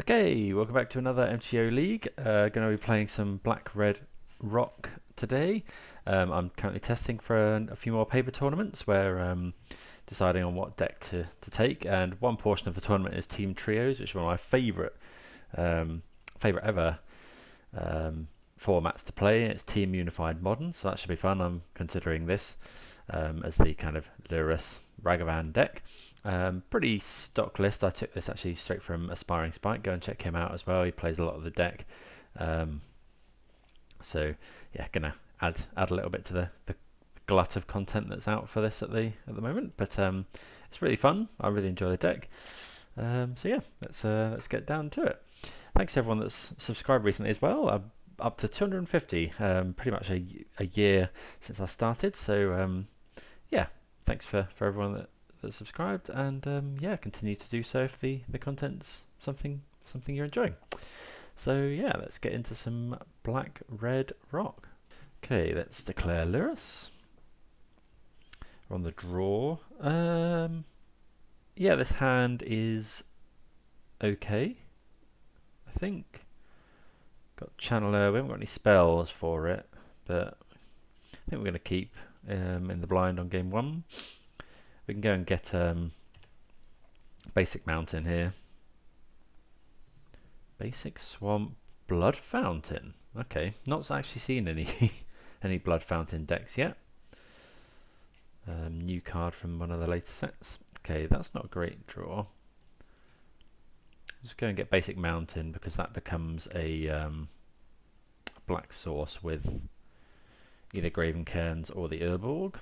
Okay, welcome back to another MTO League. Going to be playing some Black-Red Rock today. I'm currently testing for a few more paper tournaments where deciding on what deck to take. And one portion of the tournament is Team Trios, which is one of my favourite ever formats to play. It's Team Unified Modern, so that should be fun. I'm considering this as the kind of Lurus Ragavan deck. Pretty stock list. I took this actually straight from Aspiring Spike. Go and check him out as well. He plays a lot of the deck. So yeah, gonna add a little bit to the glut of content that's out for this at the moment. But it's really fun. I really enjoy the deck. So yeah, let's get down to it. Thanks to everyone that's subscribed recently as well. I'm up to 250. Pretty much a year since I started. So yeah, thanks for everyone that subscribed, and yeah, continue to do so if the content's something you're enjoying. So yeah, let's get into some Black-Red Rock. Okay, let's declare Lurus. We're on the draw. Yeah, this hand is okay, I think. Got Channeler. We haven't got any spells for it, but I think we're going to keep in the blind on game one. We can go and get Basic Mountain here. Basic Swamp, Blood Fountain. Okay, not actually seen any any Blood Fountain decks yet. New card from one of the later sets. Okay, that's not a great draw. Just go and get Basic Mountain because that becomes a black source with either Graven Cairns or the Urborg.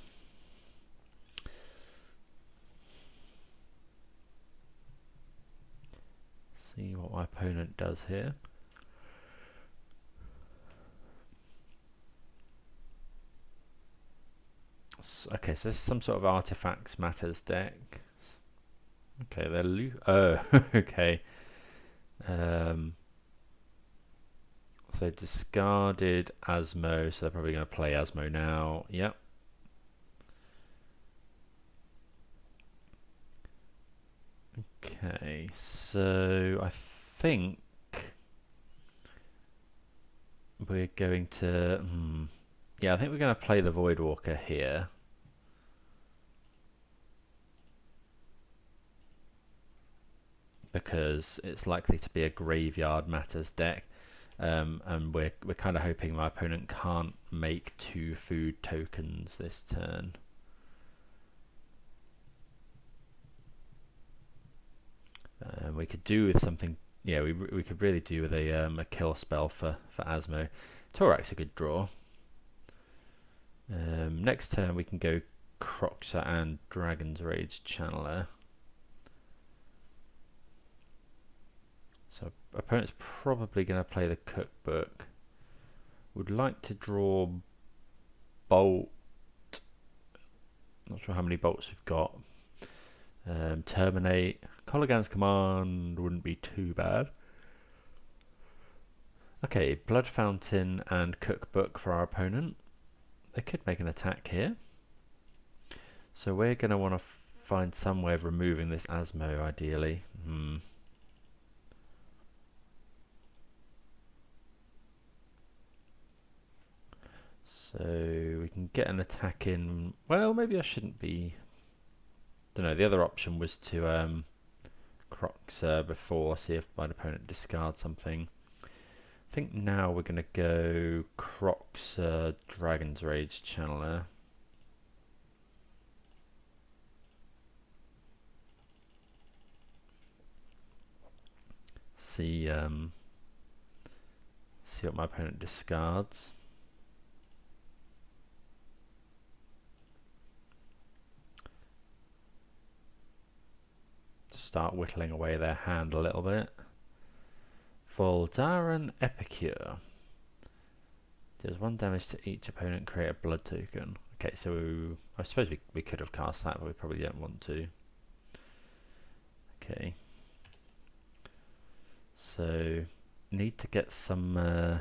See what my opponent does here. Okay, so this is some sort of artifacts matters deck. Okay, they're oh, okay. So discarded Asmo, so they're probably going to play Asmo now. Yep. Okay, so I think we're going to... yeah, I think we're going to play the Voidwalker here. Because it's likely to be a Graveyard Matters deck. And we're kind of hoping my opponent can't make 2 food tokens this turn. We could do with something. Yeah, we could really do with a kill spell for Asmo. Tourach's a good draw. Next turn we can go Kroxa and Dragon's Rage Channeler. So opponent's probably going to play the Cookbook. Would like to draw Bolt. Not sure how many bolts we've got. Terminate. Kolaghan's Command wouldn't be too bad. Okay, Blood Fountain and Cookbook for our opponent. They could make an attack here. So we're going to want to find some way of removing this Asmo, ideally. So we can get an attack in. Well, maybe I shouldn't be... Don't know, the other option was to Kroxa before, see if my opponent discards something. I think now we're going to go Kroxa, Dragon's Rage Channeler. See what my opponent discards. Start whittling away their hand a little bit. Voldaran Epicure. Deals 1 damage to each opponent, create a blood token. Okay, so I suppose we could have cast that, but we probably don't want to. Okay. So, need to get some...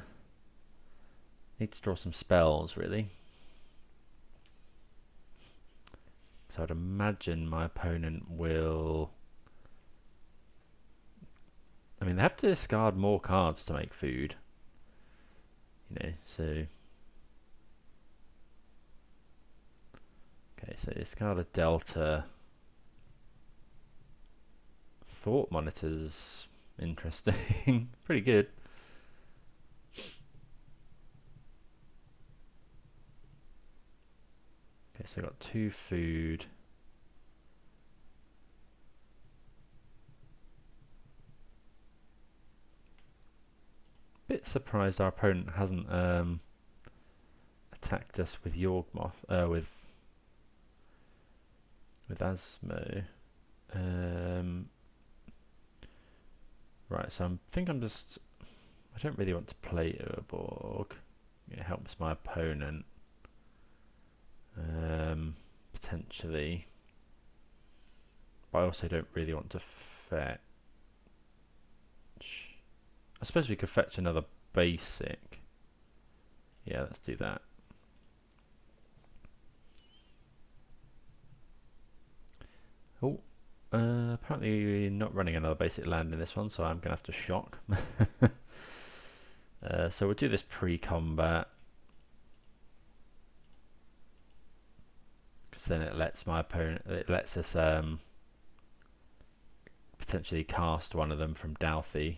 need to draw some spells, really. So I'd imagine my opponent will... mean, they have to discard more cards to make food. You know, so... Okay, so discard a Delta. Thought Monitor's interesting. Pretty good. Okay, so I got 2 food. Bit surprised our opponent hasn't attacked us with Yawgmoth, with Asmo. Right, so I don't really want to play Urborg. It helps my opponent. Potentially. But I also don't really want to fetch. I suppose we could fetch another basic. Yeah, let's do that. Oh, apparently we're not running another basic land in this one, so I'm going to have to shock. So we'll do this pre-combat. Because then it lets us potentially cast one of them from Dauthi.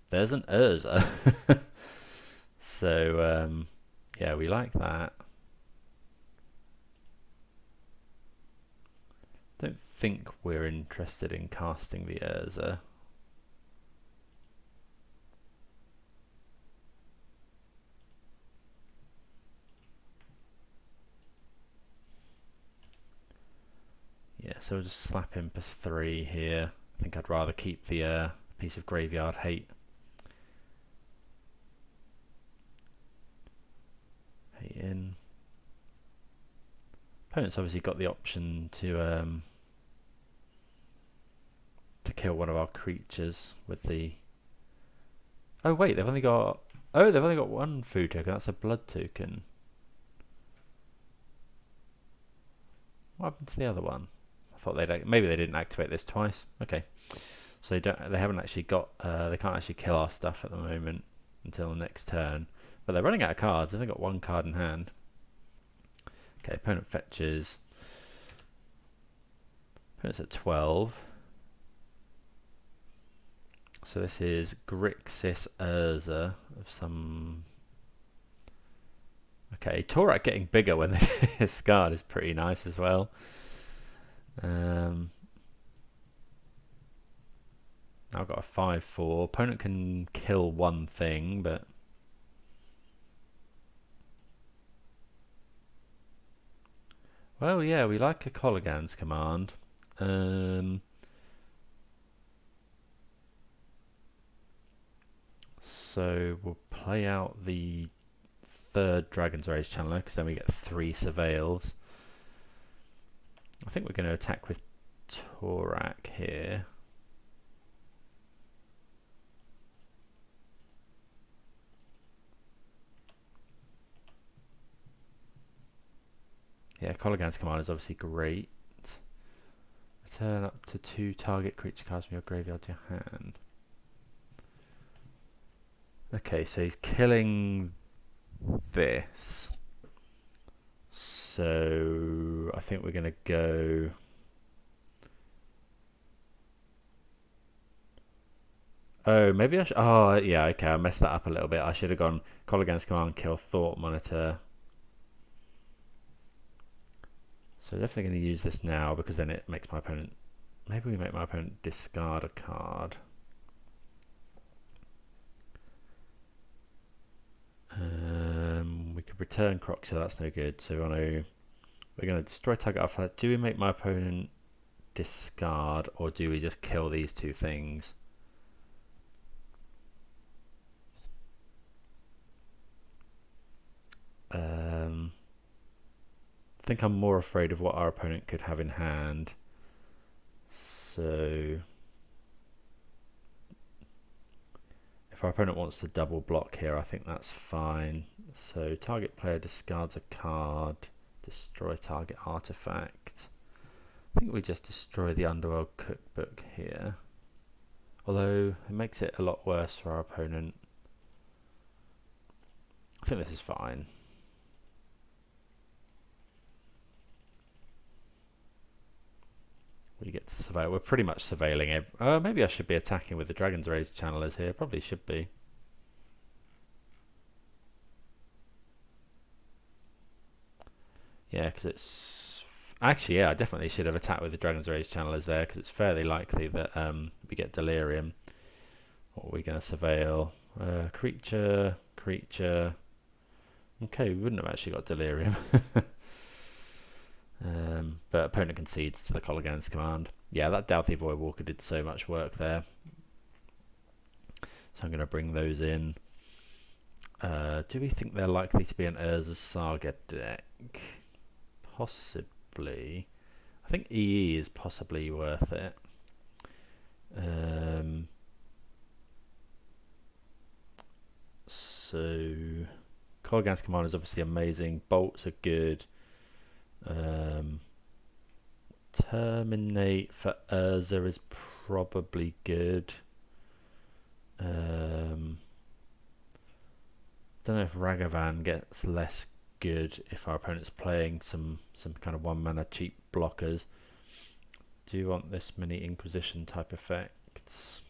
There's an Urza. So, yeah, we like that. Don't think we're interested in casting the Urza. Yeah, so we'll just slap in for 3 here. I think I'd rather keep the piece of graveyard hate. Hate in. Opponent's obviously got the option to kill one of our creatures with the... Oh wait, they've only got 1 food token. That's a blood token. What happened to the other one? I thought maybe they didn't activate this twice. Okay, so they haven't actually got they can't actually kill our stuff at the moment until the next turn. But they're running out of cards. They've only got 1 card in hand. Okay, opponent fetches. Opponent's at 12. So this is Grixis Urza of some... Okay, Tourach getting bigger when they discard is pretty nice as well. Now I've got a 5/4. Opponent can kill 1 thing, but... Well, yeah, we like a Kolaghan's command. So we'll play out the 3rd Dragon's Rage Channeler, because then we get 3 Surveils. I think we're going to attack with Tourach here. Yeah, Kolaghan's command is obviously great. Return up to 2 target creature cards from your graveyard to your hand. Okay, so he's killing this. So I think we're going to go... Oh, maybe I should... Oh, yeah, okay, I messed that up a little bit. I should have gone Kolaghan's command, kill Thought Monitor. So definitely going to use this now, because then it makes my opponent... Maybe we make my opponent discard a card. We could return Kroxa, so that's no good. So we're going to destroy target alpha. Do we make my opponent discard, or do we just kill these 2 things? I think I'm more afraid of what our opponent could have in hand. So if our opponent wants to double block here, I think that's fine. So target player discards a card, destroy target artifact. I think we just destroy the Underworld Cookbook here. although it makes it a lot worse for our opponent. I think this is fine. We get to surveil. We're pretty much surveilling. Maybe I should be attacking with the Dragon's Rage channelers here. Probably should be. Yeah, because it's... Actually, yeah, I definitely should have attacked with the Dragon's Rage channelers there, because it's fairly likely that we get Delirium. What are we going to surveil? Creature, creature... Okay, we wouldn't have actually got Delirium. But opponent concedes to the Kolaghan's command. Yeah, that Dauthi Voidwalker did so much work there. So I'm going to bring those in. Do we think they're likely to be an Urza's Saga deck? Possibly. I think EE is possibly worth it. So Kolaghan's command is obviously amazing. Bolts are good. Terminate for Urza is probably good. Don't know if Ragavan gets less good if our opponent's playing some kind of 1-mana cheap blockers. Do you want this many Inquisition type effects?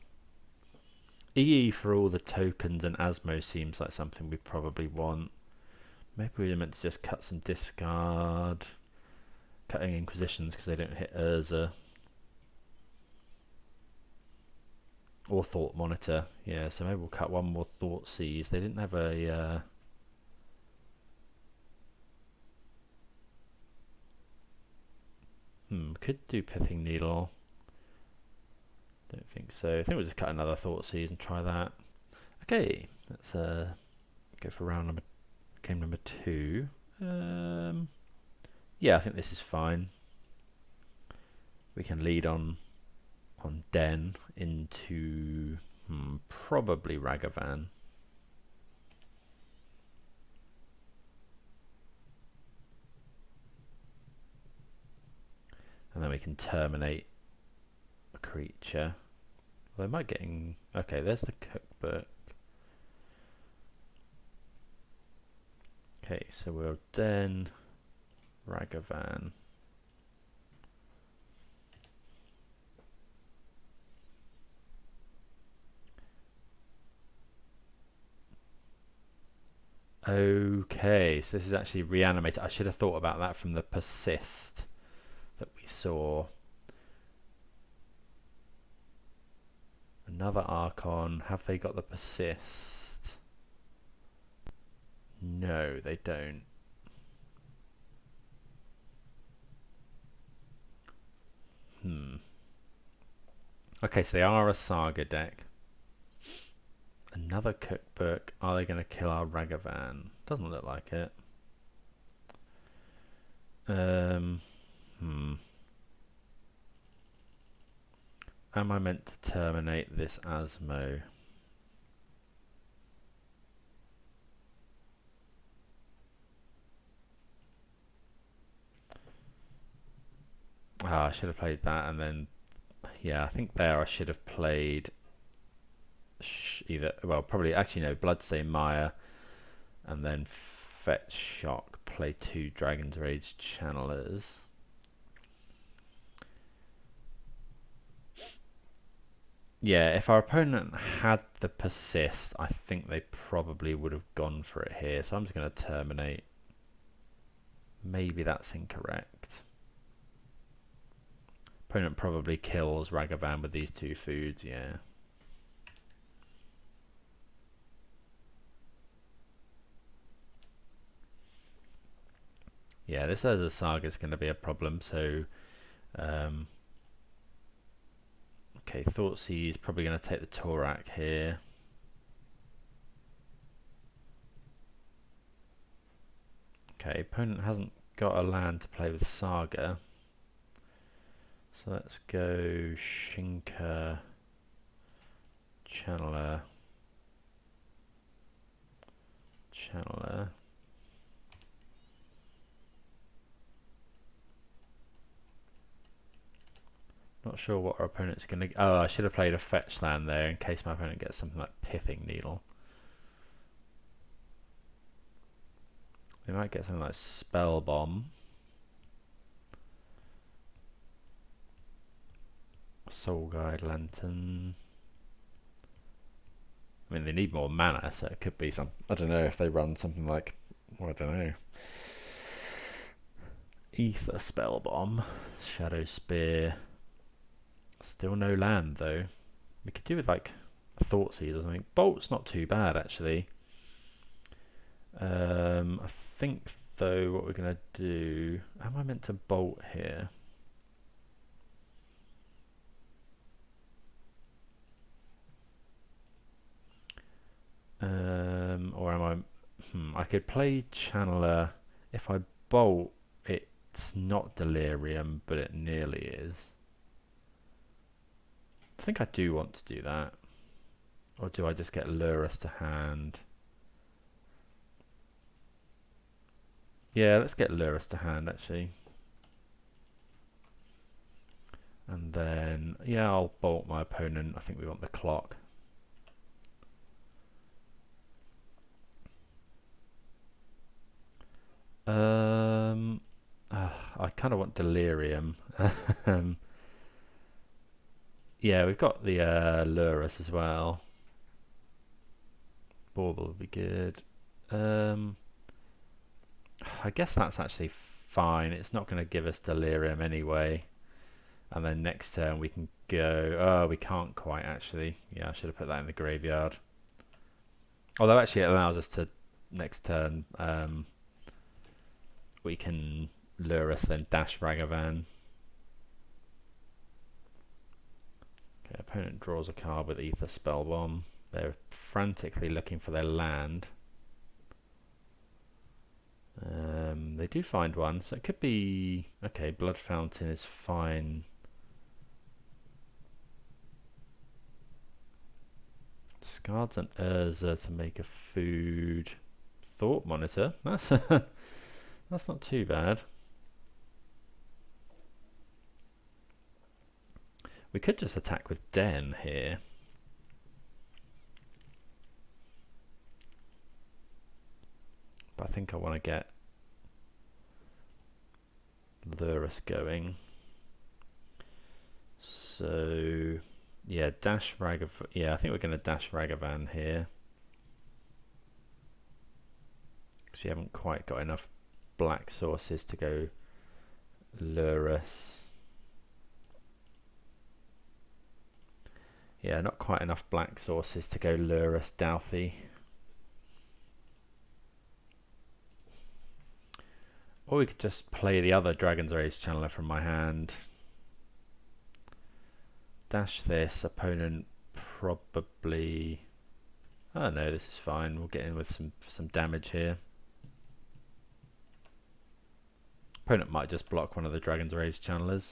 EE for all the tokens and Asmo seems like something we probably want. Maybe we're meant to just cut some discard. Cutting Inquisitions because they don't hit Urza. Or Thought Monitor. Yeah, so maybe we'll cut one more Thoughtseize. They didn't have a... could do Pithing Needle. Don't think so. I think we'll just cut another Thoughtseize and try that. Okay, let's go for game number 2. Yeah, I think this is fine. We can lead on Den into probably Ragavan. And then we can terminate a creature. Well, they might getting... Okay, there's the cookbook. Okay, so we'll Den Ragavan. Okay, so this is actually reanimated. I should have thought about that from the persist that we saw. Another Archon. Have they got the persist? No, they don't. Okay, so they are a Saga deck. Another cookbook. Are they going to kill our Ragavan? Doesn't look like it. Am I meant to terminate this Asmo? I should have played that, and then yeah, I think there I should have played probably actually no, Bloodstained Mire, and then Fetch Shock, play 2 Dragon's Rage Channelers. Yeah, if our opponent had the persist, I think they probably would have gone for it here. So I'm just going to terminate. Maybe that's incorrect. Opponent probably kills Ragavan with these 2 foods, yeah. Yeah, this as a Saga is going to be a problem, so... okay, Thoughtseize probably going to take the Tourach here. Okay, opponent hasn't got a land to play with Saga. So let's go Shinka, Channeler, Channeler. Not sure what our opponent's going to... Oh, I should have played a fetch land there in case my opponent gets something like Pithing Needle. They might get something like Spellbomb. Soul Guide Lantern. I mean, they need more mana, so it could be some... I don't know if they run something like... Well, I don't know. Ether Spellbomb. Shadow Spear. Still no land, though. We could do with, like, a Thoughtseize or something. Bolt's not too bad, actually. I think, though, what we're going to do... Am I meant to bolt here? Or am I... I could play Channeler. If I bolt, it's not Delirium, but it nearly is. I think I do want to do that. Or do I just get Lurrus to hand? Yeah, let's get Lurrus to hand, actually. And then, yeah, I'll bolt my opponent. I think we want the clock. I kind of want Delirium. Yeah, we've got the Lurrus as well. Bauble would be good. I guess that's actually fine. It's not going to give us Delirium anyway. And then next turn we can go... Oh, we can't quite actually. Yeah, I should have put that in the graveyard. Although actually it allows us to, next turn, we can Lurrus, then dash Ragavan. Okay, opponent draws a card with Ether Spellbomb. They're frantically looking for their land. They do find one, so it could be... Okay, Blood Fountain is fine. Discards an Urza to make a food. Thought Monitor. That's that's not too bad. We could just attack with Den here. But I think I want to get Lurrus going. So, yeah, dash Ragavan. Yeah, I think we're going to dash Ragavan here. Because we haven't quite got enough black sources to go Lurrus. Yeah, not quite enough black sources to go Lurrus Dauthi. Or we could just play the other Dragon's Rage Channeler from my hand. Dash this, opponent probably... Oh no, this is fine. We'll get in with some damage here. Opponent might just block one of the Dragon's Rage Channelers.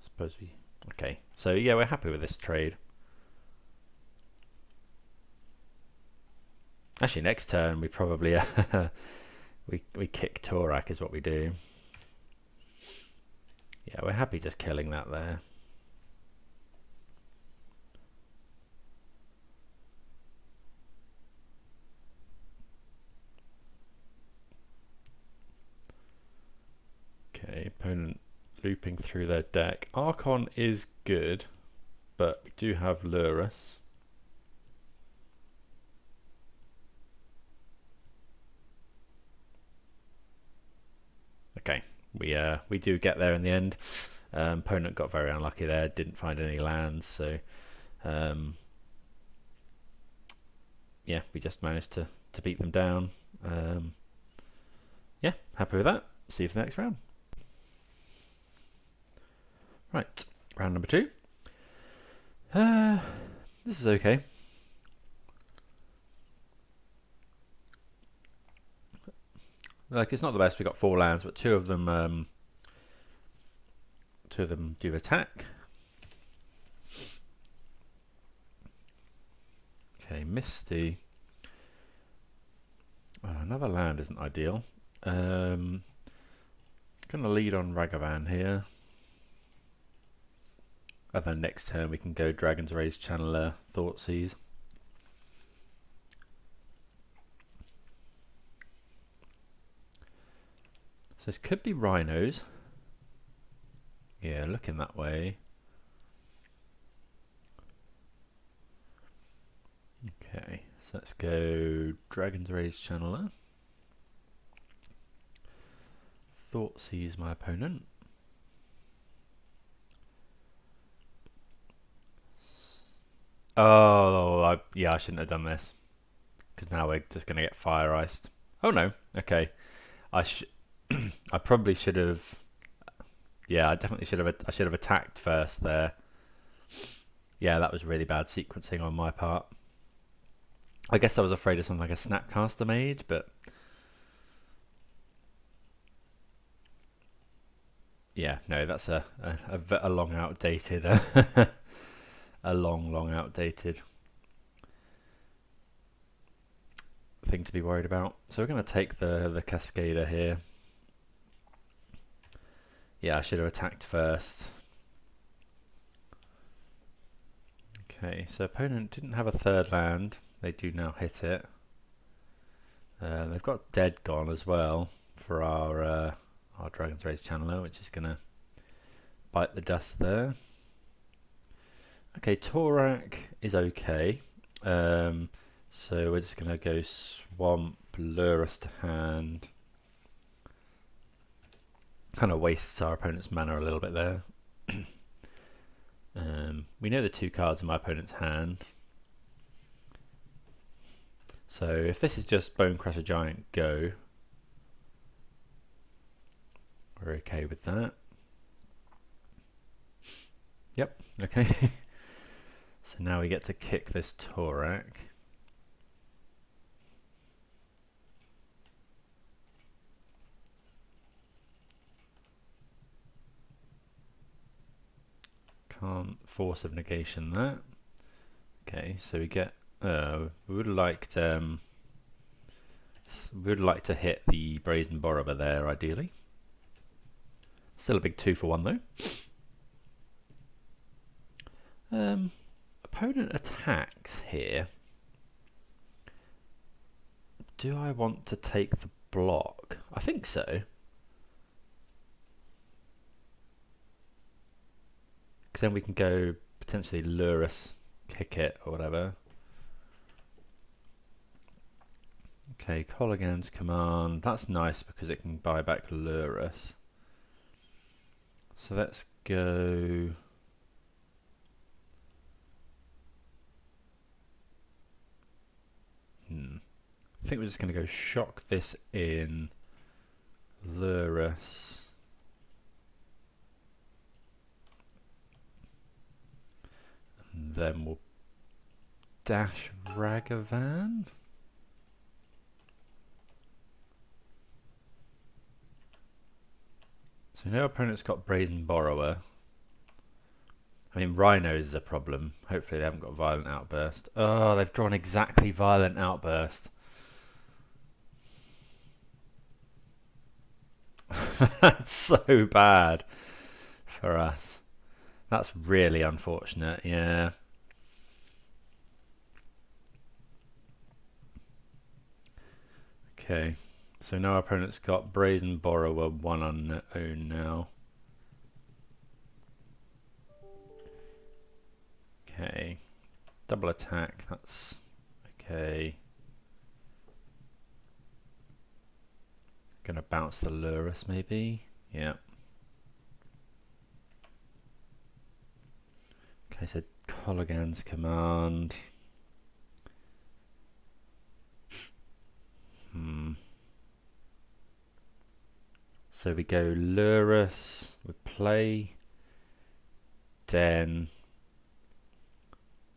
Suppose we... Okay, so yeah, we're happy with this trade. Actually, next turn we probably we kick Tourach is what we do. Yeah, we're happy just killing that there. Okay, opponent looping through their deck. Archon is good, but we do have Lurrus. Okay, we do get there in the end. Opponent got very unlucky there, didn't find any lands, so yeah, we just managed to beat them down. Yeah, happy with that. See you for the next round. Right, round number 2. This is okay. Like, it's not the best. We got 4 lands, but two of them do attack. Okay, Misty. Another land isn't ideal. Gonna lead on Ragavan here. And then next turn we can go Dragon's Rage Channeler, Thoughtseize. So this could be Rhinos. Yeah, looking that way. Okay, so let's go Dragon's Rage Channeler. Thoughtseize my opponent. Oh, yeah, I shouldn't have done this. Because now we're just going to get fire iced. Oh no, okay. I probably should have... Yeah, I definitely should have. I should have attacked first there. Yeah, that was really bad sequencing on my part. I guess I was afraid of something like a Snapcaster Mage, but yeah, no, that's a long outdated, a long outdated thing to be worried about. So we're going to take the Cascader here. Yeah, I should have attacked first. Okay, so opponent didn't have a third land. They do now hit it. They've got Dead gone as well for our Dragon's Rage Channeler, which is going to bite the dust there. Okay, Tourach is okay. So we're just going to go Swamp, Lurus to hand. Kind of wastes our opponent's mana a little bit there. We know the two cards in my opponent's hand. So if this is just Bonecrusher Giant go, we're okay with that. Yep, okay. So now we get to kick this Tourach. Can't Force of Negation that. Okay, so we get. We would like to hit the Brazen Borrower there, ideally. Still a big 2-for-1 though. Opponent attacks here. Do I want to take the block? I think so. Because then we can go potentially Lurus, kick it or whatever. Okay, Kolaghan's Command. That's nice because it can buy back Lurus. So let's go... I think we're just going to go shock this in Lurus. And then we'll dash Ragavan. So now opponent's got Brazen Borrower. I mean, Rhino is a problem. Hopefully they haven't got Violent Outburst. Oh, they've drawn exactly Violent Outburst. That's so bad for us. That's really unfortunate, yeah. Okay, so now our opponent's got Brazen Borrower 1 unknown now. Okay, double attack, that's okay. Gonna bounce the Lurus maybe, yeah. Okay, so Kolaghan's Command. So we go Lurus, we play Den,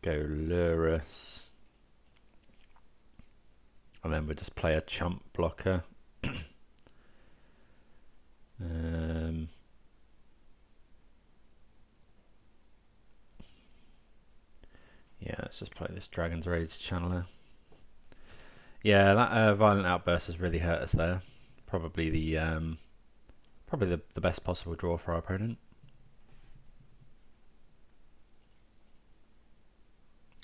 go Lurus, and then we'll just play a chump blocker. Yeah, let's just play this Dragon's Rage Channeler. Yeah, that Violent Outburst has really hurt us there. Probably the best possible draw for our opponent.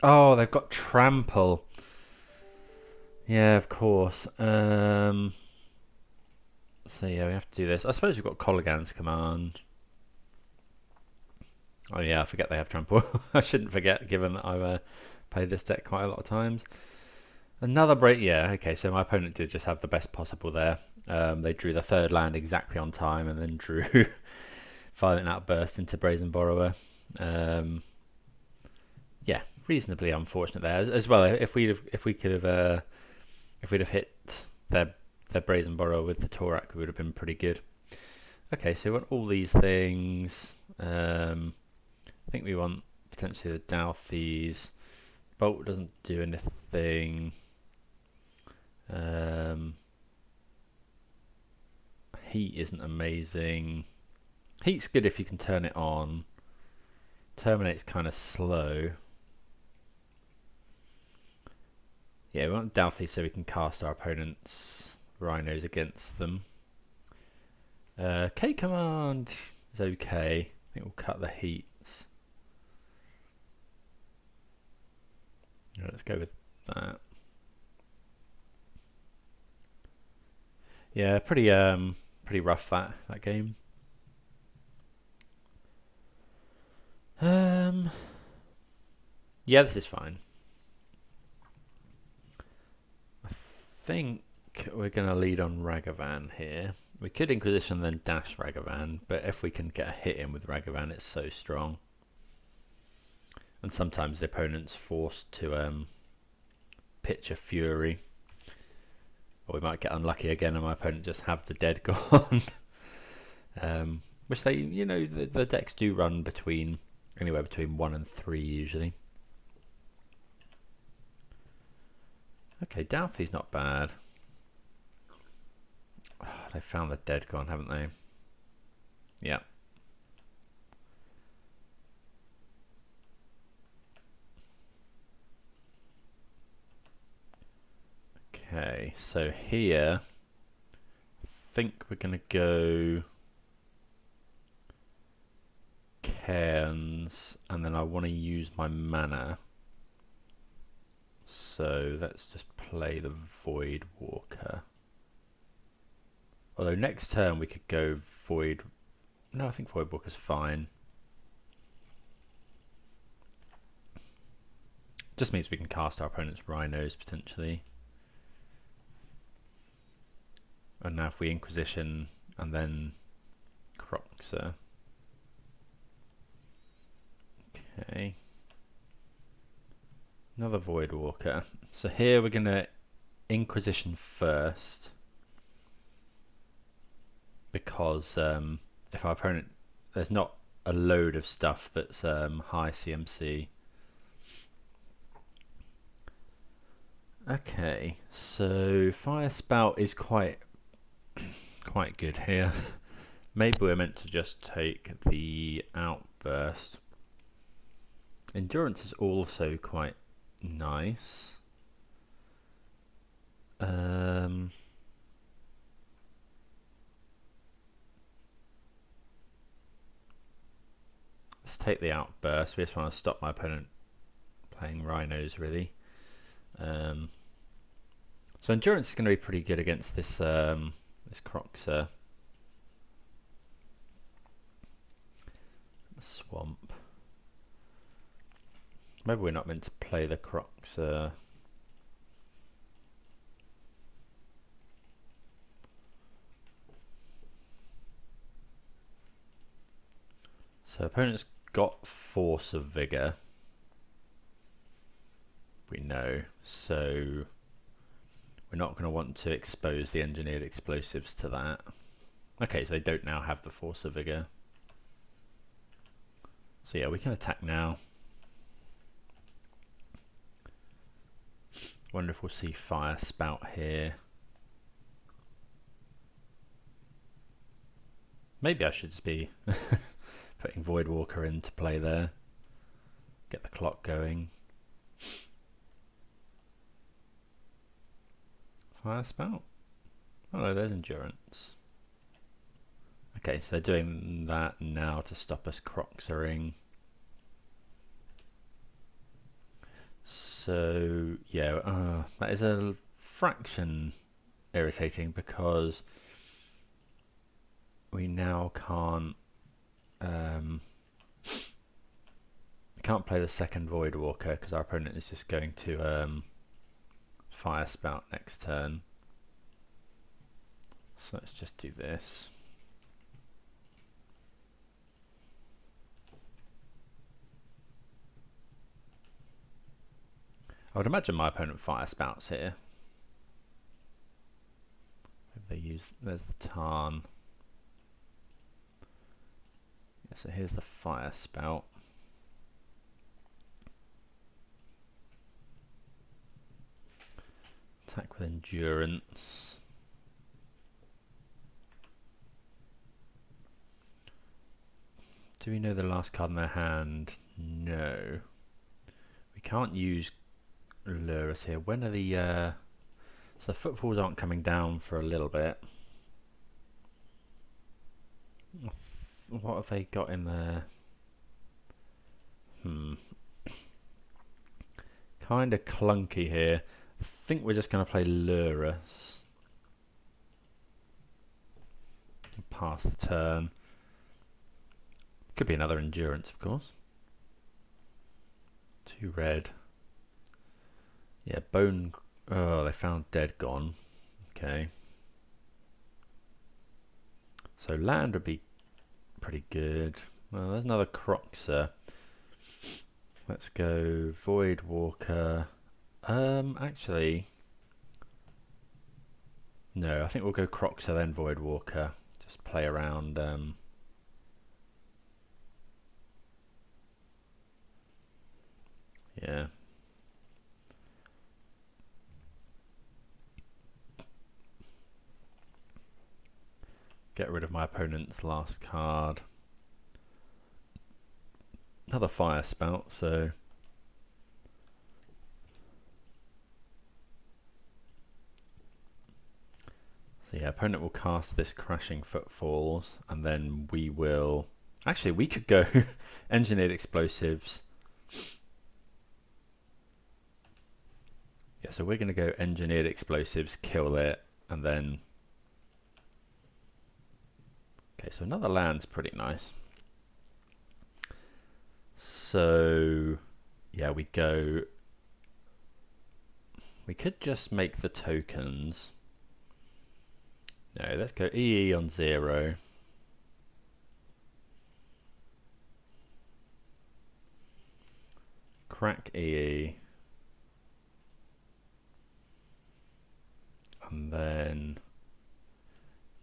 Oh, they've got Trample. Yeah, of course. So yeah, we have to do this. I suppose we've got Kolaghan's command. Oh yeah, I forget they have Trample. I shouldn't forget, given that I've played this deck quite a lot of times. Another break. Yeah, okay, so my opponent did just have the best possible there. They drew the third land exactly on time and then drew Violent Outburst into Brazen Borrower. Yeah, reasonably unfortunate there as well. If we'd have hit their Brazen Borrower with the Tourach, we would have been pretty good. Okay, so we want all these things. I think we want potentially the Dautheize. Bolt doesn't do anything. Heat isn't amazing. Heat's good if you can turn it on. Terminate's kind of slow. Yeah, we want Dauthi so we can cast our opponent's rhinos against them. K command is okay. I think we'll cut the heats. Right, let's go with that. Yeah, pretty rough that game. Yeah, this is fine. I think we're going to lead on Ragavan here. We could Inquisition then dash Ragavan, but if we can get a hit in with Ragavan, it's so strong. And sometimes the opponent's forced to pitch a Fury. Or we might get unlucky again and my opponent just have the dead gone. Which they, the decks do run anywhere between 1 and 3 usually. Okay, Dauthie's not bad. Oh, they found the dead gone, haven't they? Yeah. Okay, so here, I think we're going to go Cairns, and then I want to use my mana. So let's just play the Voidwalker. Although next turn we could go Void... No, I think Voidwalker's fine. Just means we can cast our opponent's rhinos potentially. And now if we Inquisition and then Kroxa. Okay. Another Voidwalker. So here we're going to Inquisition first. Because if our opponent... There's not a load of stuff that's high CMC. Okay, so Fire Spout is quite good here. Maybe we're meant to just take the Outburst. Endurance is also quite nice. Let's take the Outburst. We just want to stop my opponent playing rhinos, really. So endurance is going to be pretty good against this this Kroxa. Swamp. Maybe we're not meant to play the Kroxa. So opponent's got Force of Vigor. We know, so we're not going to want to expose the engineered explosives to that. Okay, so they don't now have the Force of Vigor. So yeah, we can attack now. Wonder if we'll see Fire Spout here. Maybe I should just be putting Voidwalker into play there. Get the clock going. Fire spout? Oh no, there's endurance. Okay, so they're doing that now to stop us Kroxa-ing. So yeah, that is a fraction irritating because we now can't play the second Voidwalker because our opponent is just going to Fire Spout next turn. So let's just do this. I would imagine my opponent Fire Spouts here. If they use, there's the Tarn. Yeah, so here's the Fire Spout. Attack with endurance. Do we know the last card in their hand? No. We can't use Lurus here. When are the so the footfalls aren't coming down for a little bit. What have they got in there? Kind of clunky here. I think we're just going to play Lurus. Pass the turn. Could be another endurance, of course. 2 red. Yeah, bone. Oh, they found dead gone. Okay. So land would be pretty good. Well, there's another Kroxa. Let's go Voidwalker. Actually, no. I think we'll go Kroxa then Voidwalker. Just play around. Yeah. Get rid of my opponent's last card. Another Fire Spout, so yeah, opponent will cast this Crashing Footfalls, and then we will. Actually, we could go Engineered Explosives. Yeah, so we're going to go Engineered Explosives, kill it, and then. Okay, so another land's pretty nice. So, yeah, we go. We could just make the tokens. No, let's go EE on 0. Crack EE. And then,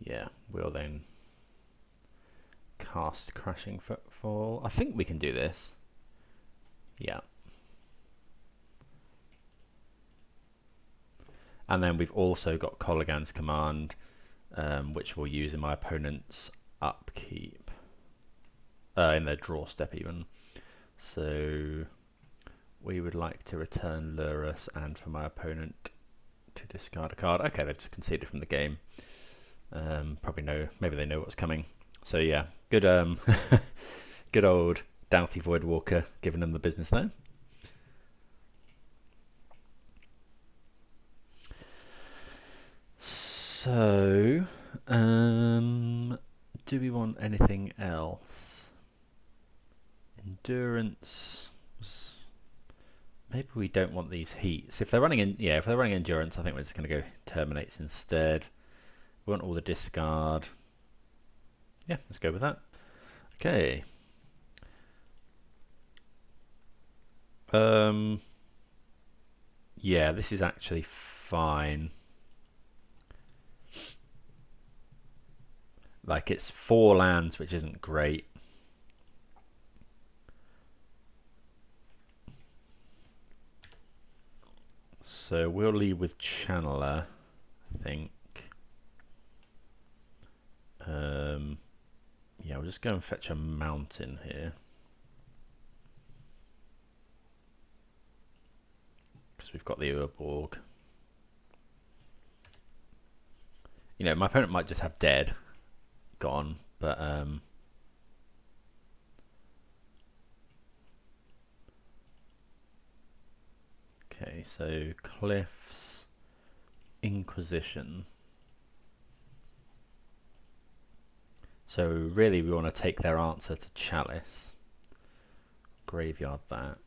yeah, we'll then cast Crashing Footfall. I think we can do this. Yeah. And then we've also got Kolaghan's Command, which we'll use in my opponent's upkeep. In their draw step even. So we would like to return Lurus and for my opponent to discard a card. Okay, they've just conceded from the game. Probably know, maybe they know what's coming. So yeah, good good old Dauthi Voidwalker giving them the business there. So, do we want anything else? Endurance. Maybe we don't want these heats. If they're running in, yeah, if they're running endurance, I think we're just going to go Terminates instead. We want all the discard. Yeah, let's go with that. Okay. Yeah, this is actually fine. Like, it's 4 lands, which isn't great. So we'll leave with Channeler, I think. Yeah, we'll just go and fetch a mountain here. Because we've got the Urborg. you know, my opponent might just have dead gone, but okay, so Cliffs, Inquisition. So really we want to take their answer to Chalice. Graveyard that.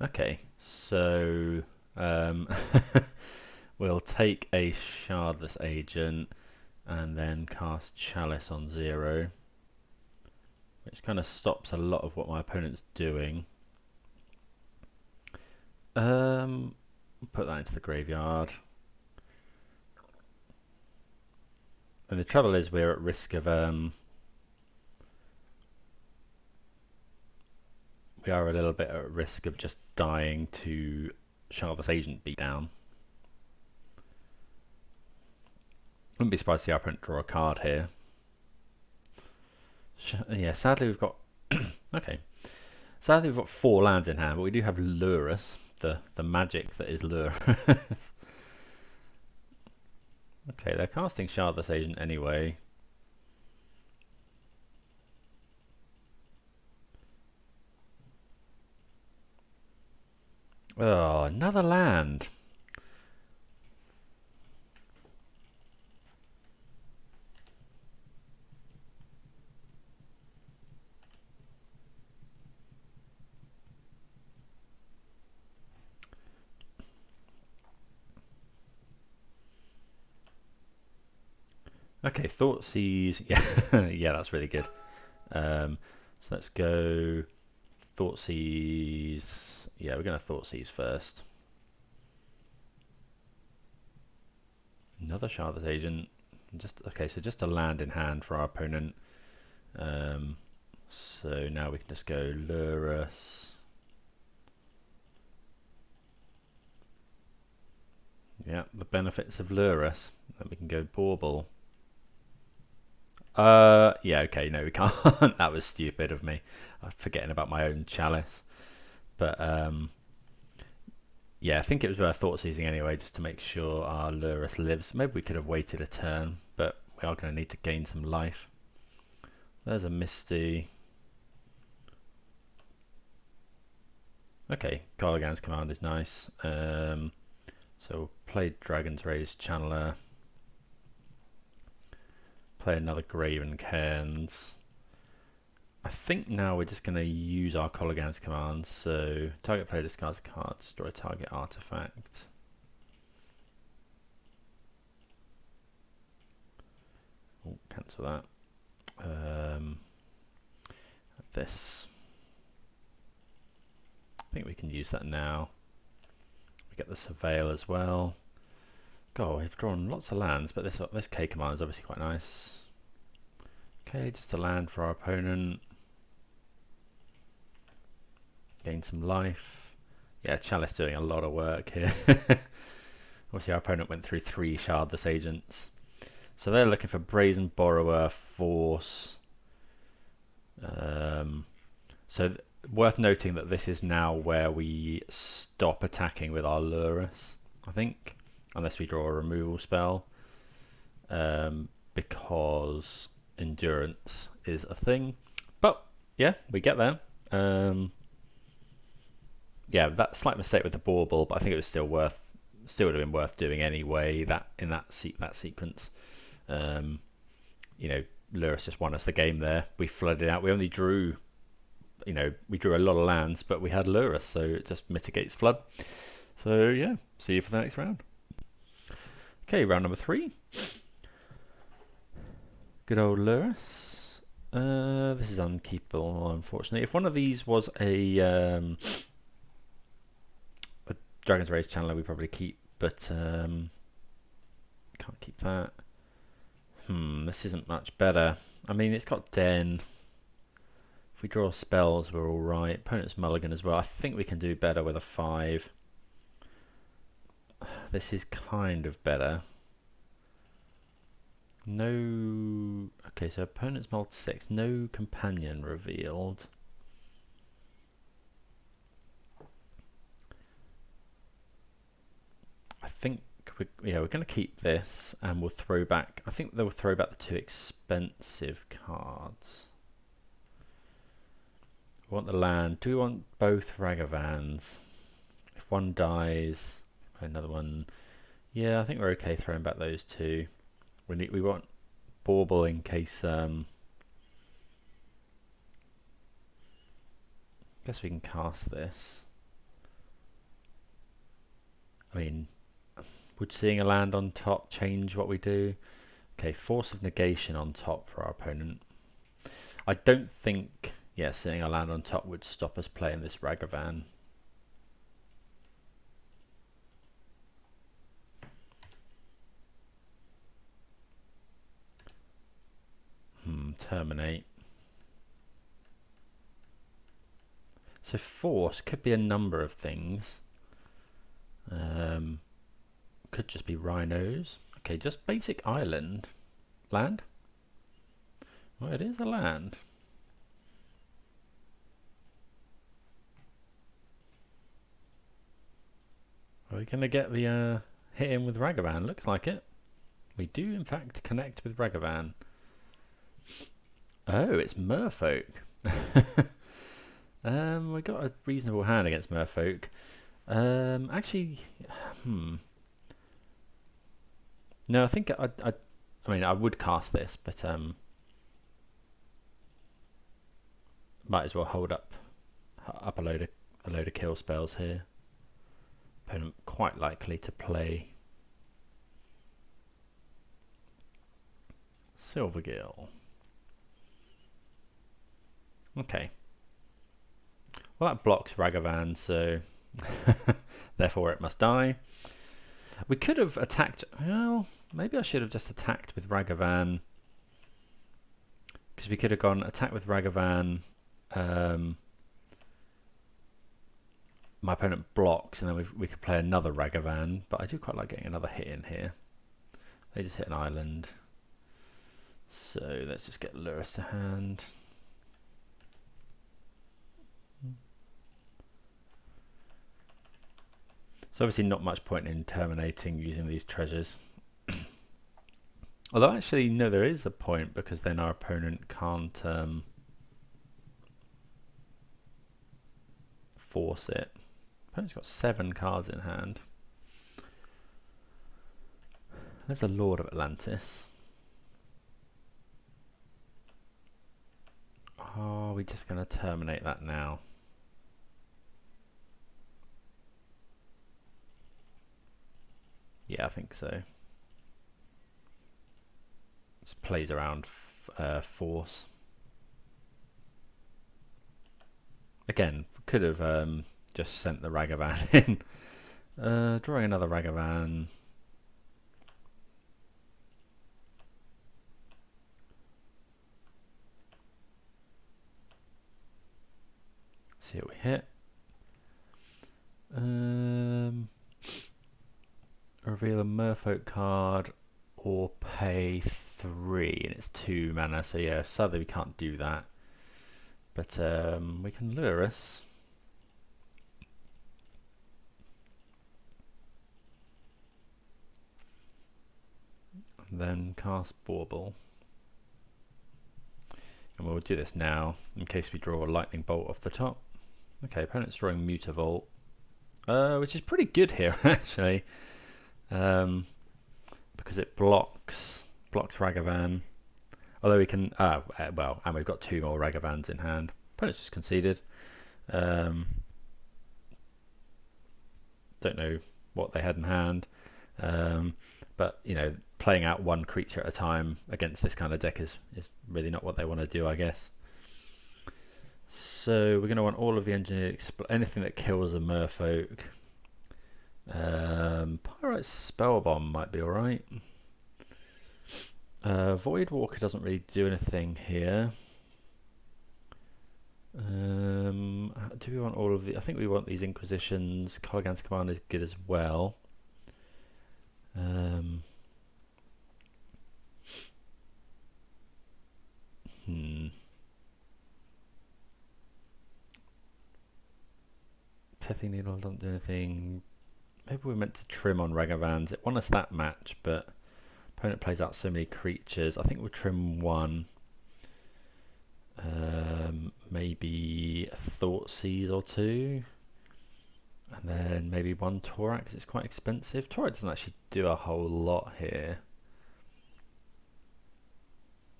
Okay, so we'll take a Shardless Agent and then cast Chalice on 0, which kind of stops a lot of what my opponent's doing. Put that into the graveyard. And the trouble is we're at risk of we are a little bit at risk of just dying to Shardless Agent beatdown. Wouldn't be surprised to see our opponent draw a card here. Yeah, sadly we've got okay. Sadly we've got 4 lands in hand, but we do have Lurrus, the magic that is Lurrus. Okay, they're casting Shardless Agent anyway. Oh, another land. Okay, Thoughtseize. Yeah, yeah, that's really good. So let's go Thoughtseize. Yeah, we're going to Thoughtseize first. Another Shardless Agent. Just okay, so just a land in hand for our opponent. So now we can just go Lurrus. Yeah, the benefits of Lurrus. Then we can go Bauble. Yeah, okay, no, we can't. That was stupid of me. I'm forgetting about my own Chalice. But, yeah, I think it was worth Thoughtseizing anyway, just to make sure our Lurrus lives. Maybe we could have waited a turn, but we are going to need to gain some life. There's a Misty. Okay, Kolaghan's command is nice. So we'll play Dragon's Rage Channeler. Play another Graven Cairns. I think now we're just going to use our Kolaghan's command. So target player discards a card, destroy target artifact. Oh, cancel that. This. I think we can use that now. We get the Surveil as well. God, we've drawn lots of lands, but this K command is obviously quite nice. Okay, just a land for our opponent. Gain some life. Yeah, Chalice doing a lot of work here. Obviously our opponent went through 3 Shardless Agents. So they're looking for Brazen Borrower, Force. So worth noting that this is now where we stop attacking with our Lurrus, I think. Unless we draw a removal spell, because endurance is a thing. But yeah, we get there. Yeah, that slight mistake with the Bauble, but I think it was still would have been worth doing anyway. That in that sequence, you know, Lurrus just won us the game there. We flooded out. We only drew, you know, we drew a lot of lands, but we had Lurrus, so it just mitigates flood. So yeah, see you for the next round. Okay, round number 3. Good old Lurrus. This is unkeepable, unfortunately. If one of these was a Dragon's Rage Channeler, we probably keep, but can't keep that. This isn't much better. I mean, it's got Den. If we draw spells, we're all right. Opponent's mulligan as well. I think we can do better with a 5. This is kind of better. No. Okay, so opponent's mulled 6. No companion revealed. think we're going to keep this, and we'll throw back. I think they'll throw back the 2 expensive cards. We want the land. Do we want both Ragavans? If one dies, another one. Yeah, I think we're okay throwing back those 2. We want Bauble in case. Guess we can cast this. I mean, would seeing a land on top change what we do? Okay, Force of Negation on top for our opponent. I don't think, yeah, seeing a land on top would stop us playing this Ragavan. Terminate. So Force could be a number of things. Could just be rhinos. Okay, just basic island. Land? Well, it is a land. Are we going to get the hit in with Ragavan? Looks like it. We do, in fact, connect with Ragavan. Oh, it's Merfolk. We got a reasonable hand against Merfolk. Actually, no, I think I mean, I would cast this, but might as well hold up a load of kill spells here. Opponent quite likely to play Silvergill. Okay. Well, that blocks Ragavan, so therefore it must die. We could have attacked. Well, maybe I should have just attacked with Ragavan, because we could have gone attack with Ragavan. My opponent blocks, and then we could play another Ragavan. But I do quite like getting another hit in here. They just hit an island, so let's just get Lurrus to hand. So obviously not much point in terminating using these treasures. Although actually, no, there is a point, because then our opponent can't force it. Opponent's got 7 cards in hand. There's a Lord of Atlantis. Oh, we're just going to terminate that now. Yeah, I think so. Just plays around force. Again, could have just sent the Ragavan in. Drawing another Ragavan. See what we hit. Reveal a Merfolk card or pay 3, and it's 2 mana, so yeah, sadly we can't do that. But we can Lurrus. And then cast Bauble. And we'll do this now, in case we draw a lightning bolt off the top. Okay, opponent's drawing Mutavault, which is pretty good here, actually. Because it blocks Ragavan. Although we can, well, and we've got 2 more Ragavans in hand. Opponent's just conceded. Don't know what they had in hand, but you know, playing out 1 creature at a time against this kind of deck is really not what they want to do, I guess. So we're going to want all of the engineered anything that kills a Merfolk. Pyrite Spellbomb might be alright. Voidwalker doesn't really do anything here. Do we want all of the... I think we want these Inquisitions. Kolaghan's Command is good as well. Pithing Needle doesn't do anything. Maybe we're meant to trim on Ragavans. It won us that match, but opponent plays out so many creatures. I think we'll trim one. Maybe a Thoughtseize or two. And then maybe one Tourach, because it's quite expensive. Tourach doesn't actually do a whole lot here.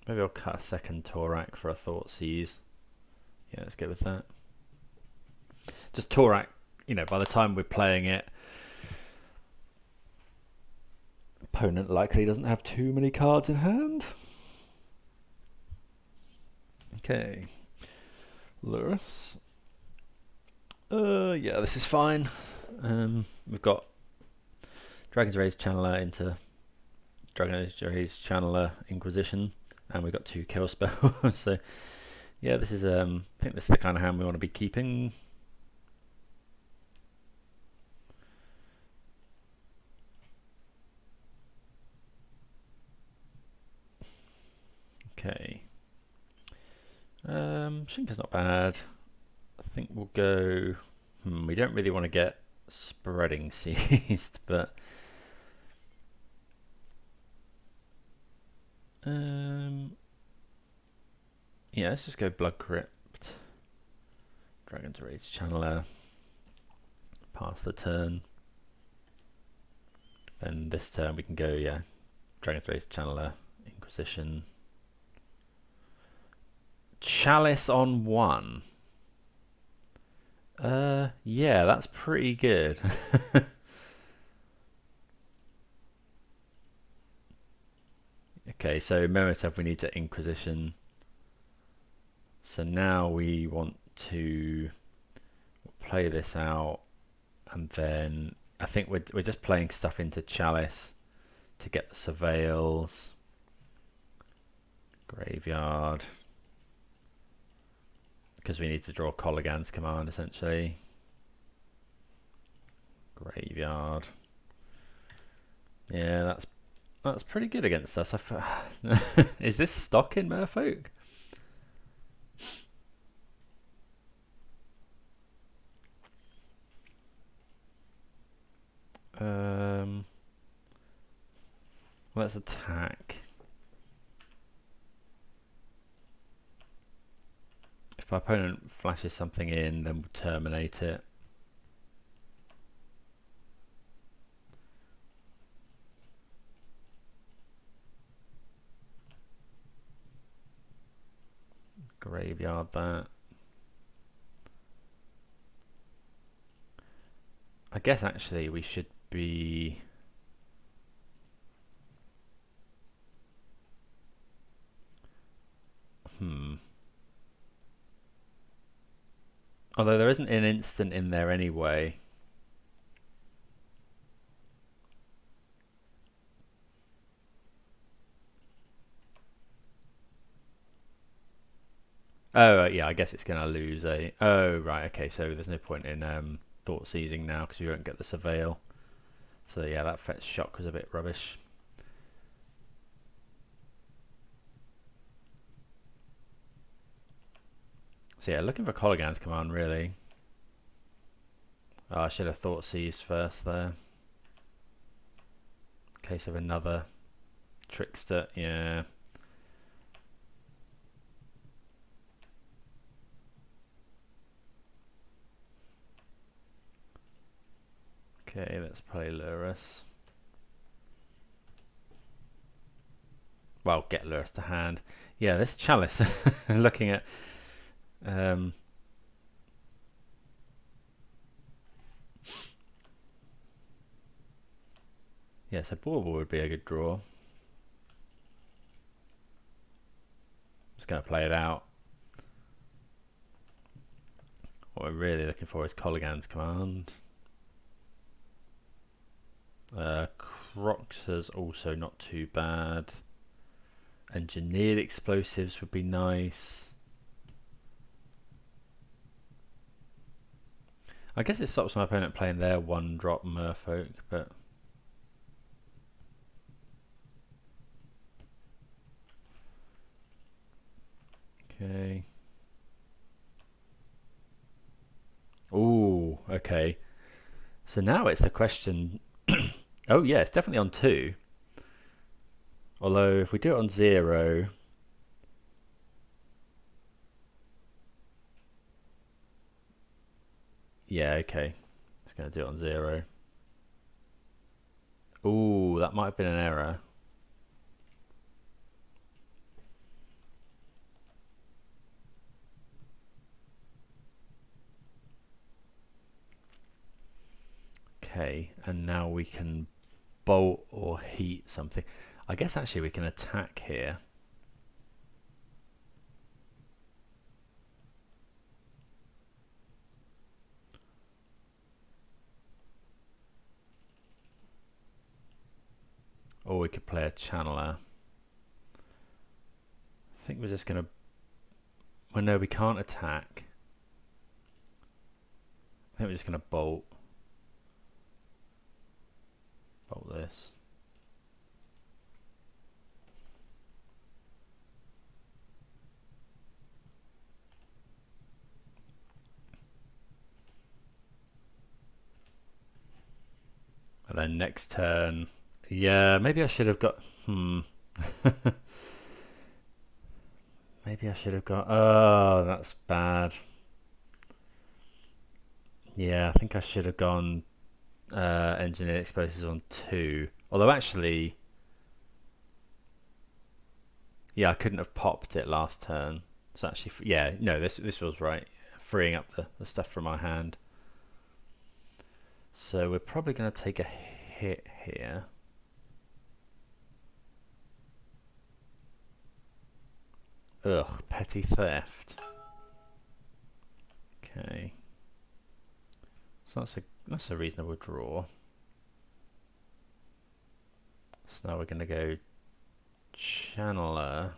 Maybe I'll cut a second Tourach for a Thoughtseize. Yeah, let's go with that. Just Tourach, you know, by the time we're playing it, opponent likely doesn't have too many cards in hand. Okay. Lurus. Yeah, this is fine. We've got Dragon's Rage Channeler into Dragon's Rage Channeler Inquisition, and we've got 2 kill spells. So yeah, this is I think this is the kind of hand we want to be keeping. Okay. Shinka's not bad. I think we'll go. We don't really want to get Spreading Seized, but yeah, let's just go Blood Crypt, Dragon's Rage Channeler, pass the turn. Then this turn we can go, yeah, Dragon's Rage Channeler, Inquisition, Chalice on 1. Yeah, that's pretty good. Okay, so Meritef we need to Inquisition. So now we want to play this out, and then I think we're just playing stuff into Chalice to get the Surveils. Graveyard. Because we need to draw Kolaghan's command, essentially. Graveyard. Yeah, that's pretty good against us. Is this stock in Merfolk? Let's attack. If my opponent flashes something in, then we'll terminate it. Graveyard that. I guess actually we should be... Although there isn't an instant in there anyway. Oh, yeah, I guess it's going to lose a... Oh, right, okay, so there's no point in Thoughtseizing now because we won't get the Surveil. So yeah, that fetch shock was a bit rubbish. So yeah, looking for Kolaghan's command, really. Oh, I should have Thoughtseized first there. In case of another Trickster, yeah. Okay, let's play Lurus. Well, get Lurus to hand. Yeah, this Chalice, looking at... yeah, so Bauble would be a good draw. Just going to play it out. What we're really looking for is Kolaghan's command. Kroxa's also not too bad. Engineered explosives would be nice. I guess it stops my opponent playing their 1-drop Merfolk, but okay. Ooh, okay. So now it's the question. Oh yeah, it's definitely on 2. Although if we do it on 0, yeah, okay. It's going to do it on 0. Ooh, that might have been an error. Okay, and now we can bolt or heat something. I guess actually we can attack here. Or we could play a channeler. I think we're just going to... Well, no, we can't attack. I think we're just going to bolt. Bolt this. And then next turn... Yeah, maybe I should have got... Maybe I should have got... Oh, that's bad. Yeah, I think I should have gone Engineered Explosives on 2. Although actually... Yeah, I couldn't have popped it last turn. So actually... Yeah, no, this was right. Freeing up the stuff from my hand. So we're probably going to take a hit here. Ugh, Petty Theft. Okay. So that's a reasonable draw. So now we're going to go Channeler.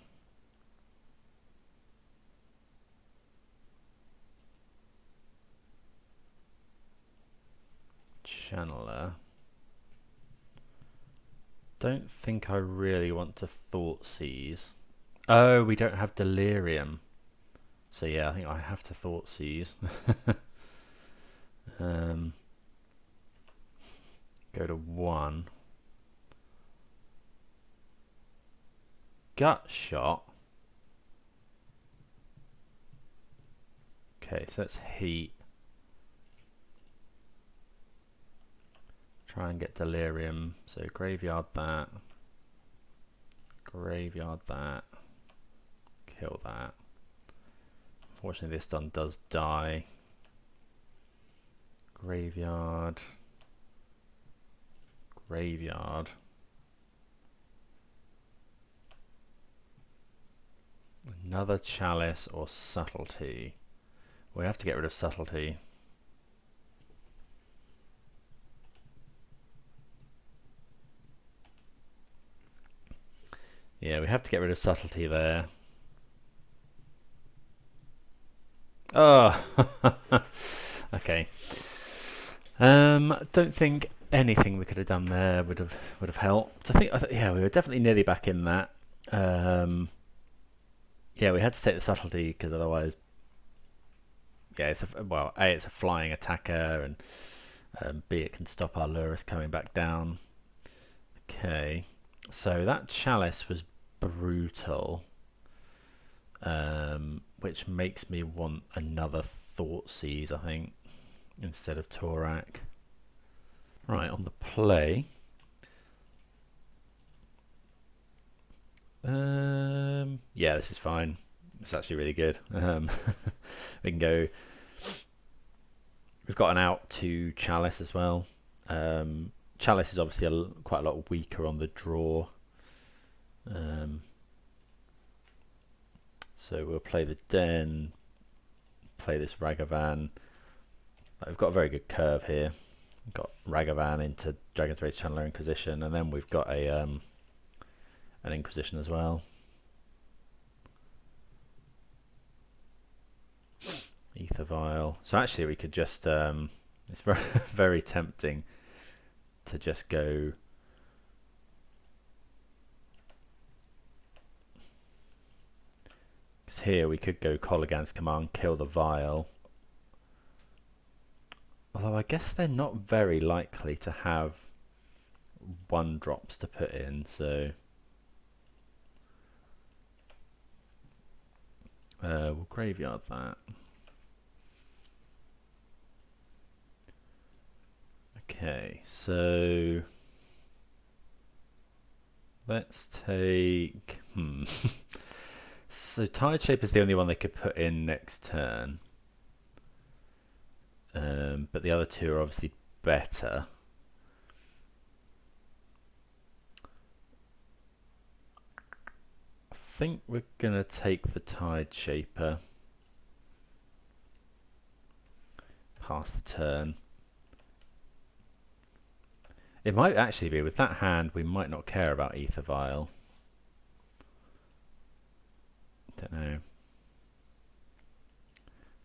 Channeler. Don't think I really want to Thoughtseize. Oh, we don't have Delirium. So yeah, I think I have to Thoughtseize. Go to 1. Gut Shot. Okay, so that's Heat. Try and get Delirium. So graveyard that. Graveyard that. Kill that. Unfortunately, this one does die. Graveyard. Graveyard. Another Chalice or Subtlety. We have to get rid of Subtlety. Yeah, we have to get rid of Subtlety there. Oh, okay. Don't think anything we could have done there would have helped. I think yeah, we were definitely nearly back in that. Yeah, we had to take the Subtlety because otherwise, yeah, it's a flying attacker, and B, it can stop our Lurrus coming back down. Okay, so that Chalice was brutal, which makes me want another Thoughtseize, I think, instead of Tourach. Right, on the play. Yeah, this is fine. It's actually really good. We can go. We've got an out to Chalice as well. Chalice is obviously quite a lot weaker on the draw. So we'll play the Den, play this Ragavan. We've got a very good curve here. We've got Ragavan into Dragon's Rage Channeler Inquisition, and then we've got an Inquisition as well. Ether Vial. So actually we could just, it's very, very tempting to just go because here we could go Kolaghan's Command, kill the Vial. Although I guess they're not very likely to have 1-drops to put in, so we'll graveyard that. Okay, so let's take... So Tide Shape is the only one they could put in next turn. But the other two are obviously better. I think we're going to take the Tide Shaper past the turn. It might actually be, with that hand, we might not care about Ether Vial. Don't know.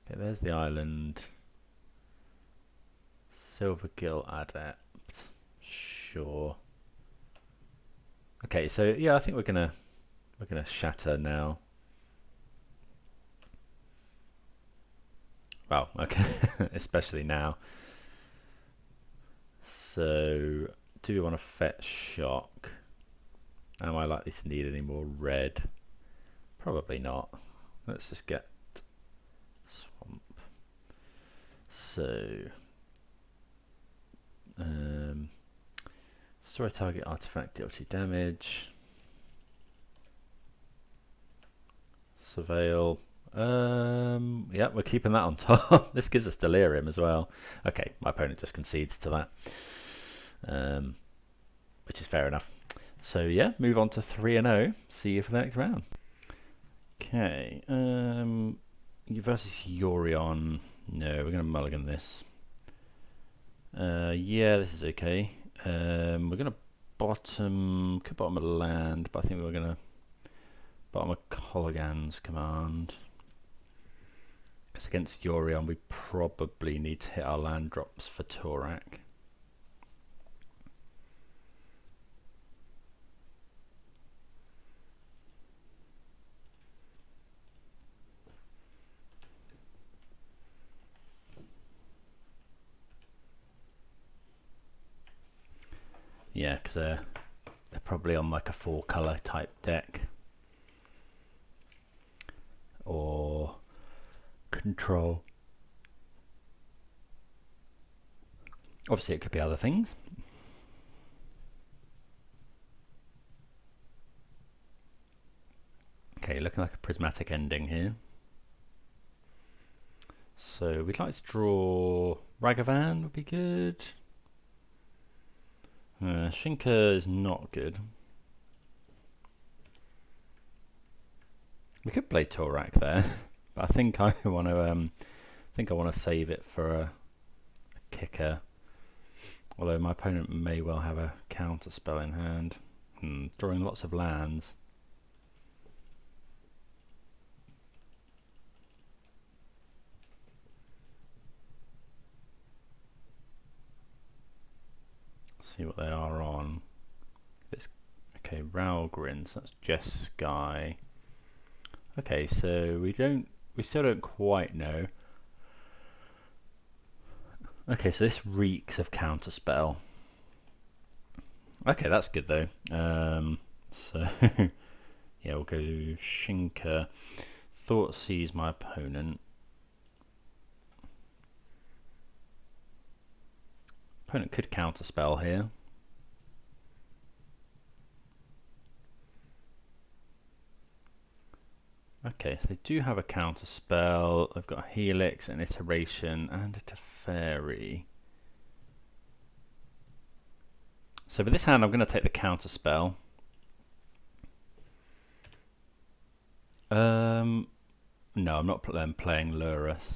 Okay, there's the island. Silvergill Adept. Sure. Okay, so yeah, I think we're gonna shatter now. Well, okay, especially now. So, do we want to fetch Shock? Am I likely to need any more red? Probably not. Let's just get Swamp. So, destroy target artifact, deal 2 damage. Surveil. Yeah, we're keeping that on top. This gives us Delirium as well. Okay, my opponent just concedes to that, which is fair enough. So yeah, move on to 3-0. See you for the next round. Okay, versus Yorion. No, we're going to mulligan this. Yeah, this is okay. We're going to could bottom a land, but I think we're going to bottom a Kolaghan's command. Because against Yorion, we probably need to hit our land drops for Tourach. Yeah, because they're probably on like a 4-color type deck. Or control. Obviously it could be other things. Okay, looking like a prismatic ending here. So we'd like to draw Ragavan would be good. Shinka is not good. We could play Tourach there, but I think I want to save it for a kicker. Although my opponent may well have a counter spell in hand. Drawing lots of lands. See what they are on. It's okay, Ralgrin, so that's Jeskai. Okay, so we still don't quite know. Okay, so this reeks of counterspell. Okay, that's good though. So yeah, we'll go Shinka. Thoughtseize my opponent. Opponent could counterspell here. Okay, so they do have a counterspell. They've got a Helix, an Iteration, and a Teferi. So with this hand, I'm going to take the counterspell. No, I'm not playing Lurus.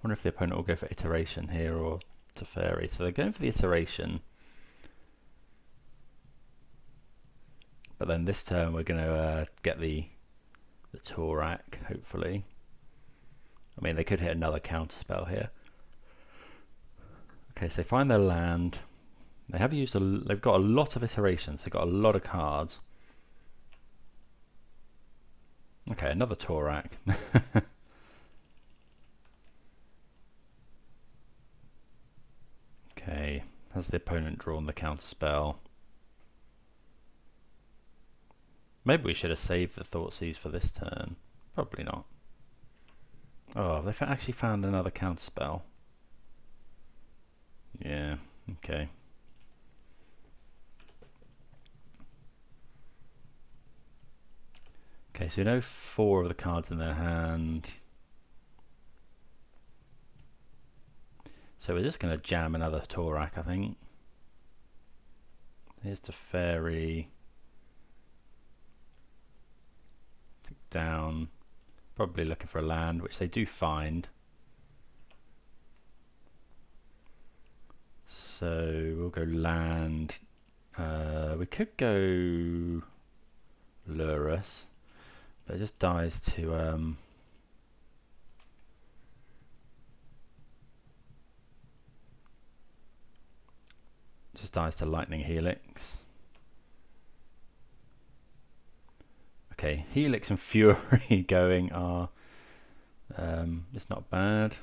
Wonder if the opponent will go for Iteration here or Teferi. So they're going for the Iteration. But then this turn we're going to get the Tourach, hopefully. I mean, they could hit another counterspell here. Okay, so they find their land. They have used they've got a lot of iterations. They've got a lot of cards. Okay, another Tourach. Has the opponent drawn the counter spell? Maybe we should have saved the Thoughtseize for this turn. Probably not. Oh, they've actually found another counter spell. Yeah, okay. Okay, so we know 4 of the cards in their hand. So we're just going to jam another Tourach, I think. Here's the Fairy. Down. Probably looking for a land, which they do find. So we'll go land. We could go Lurus, but it just dies to Lightning Helix. Okay, Helix and Fury going are it's not bad.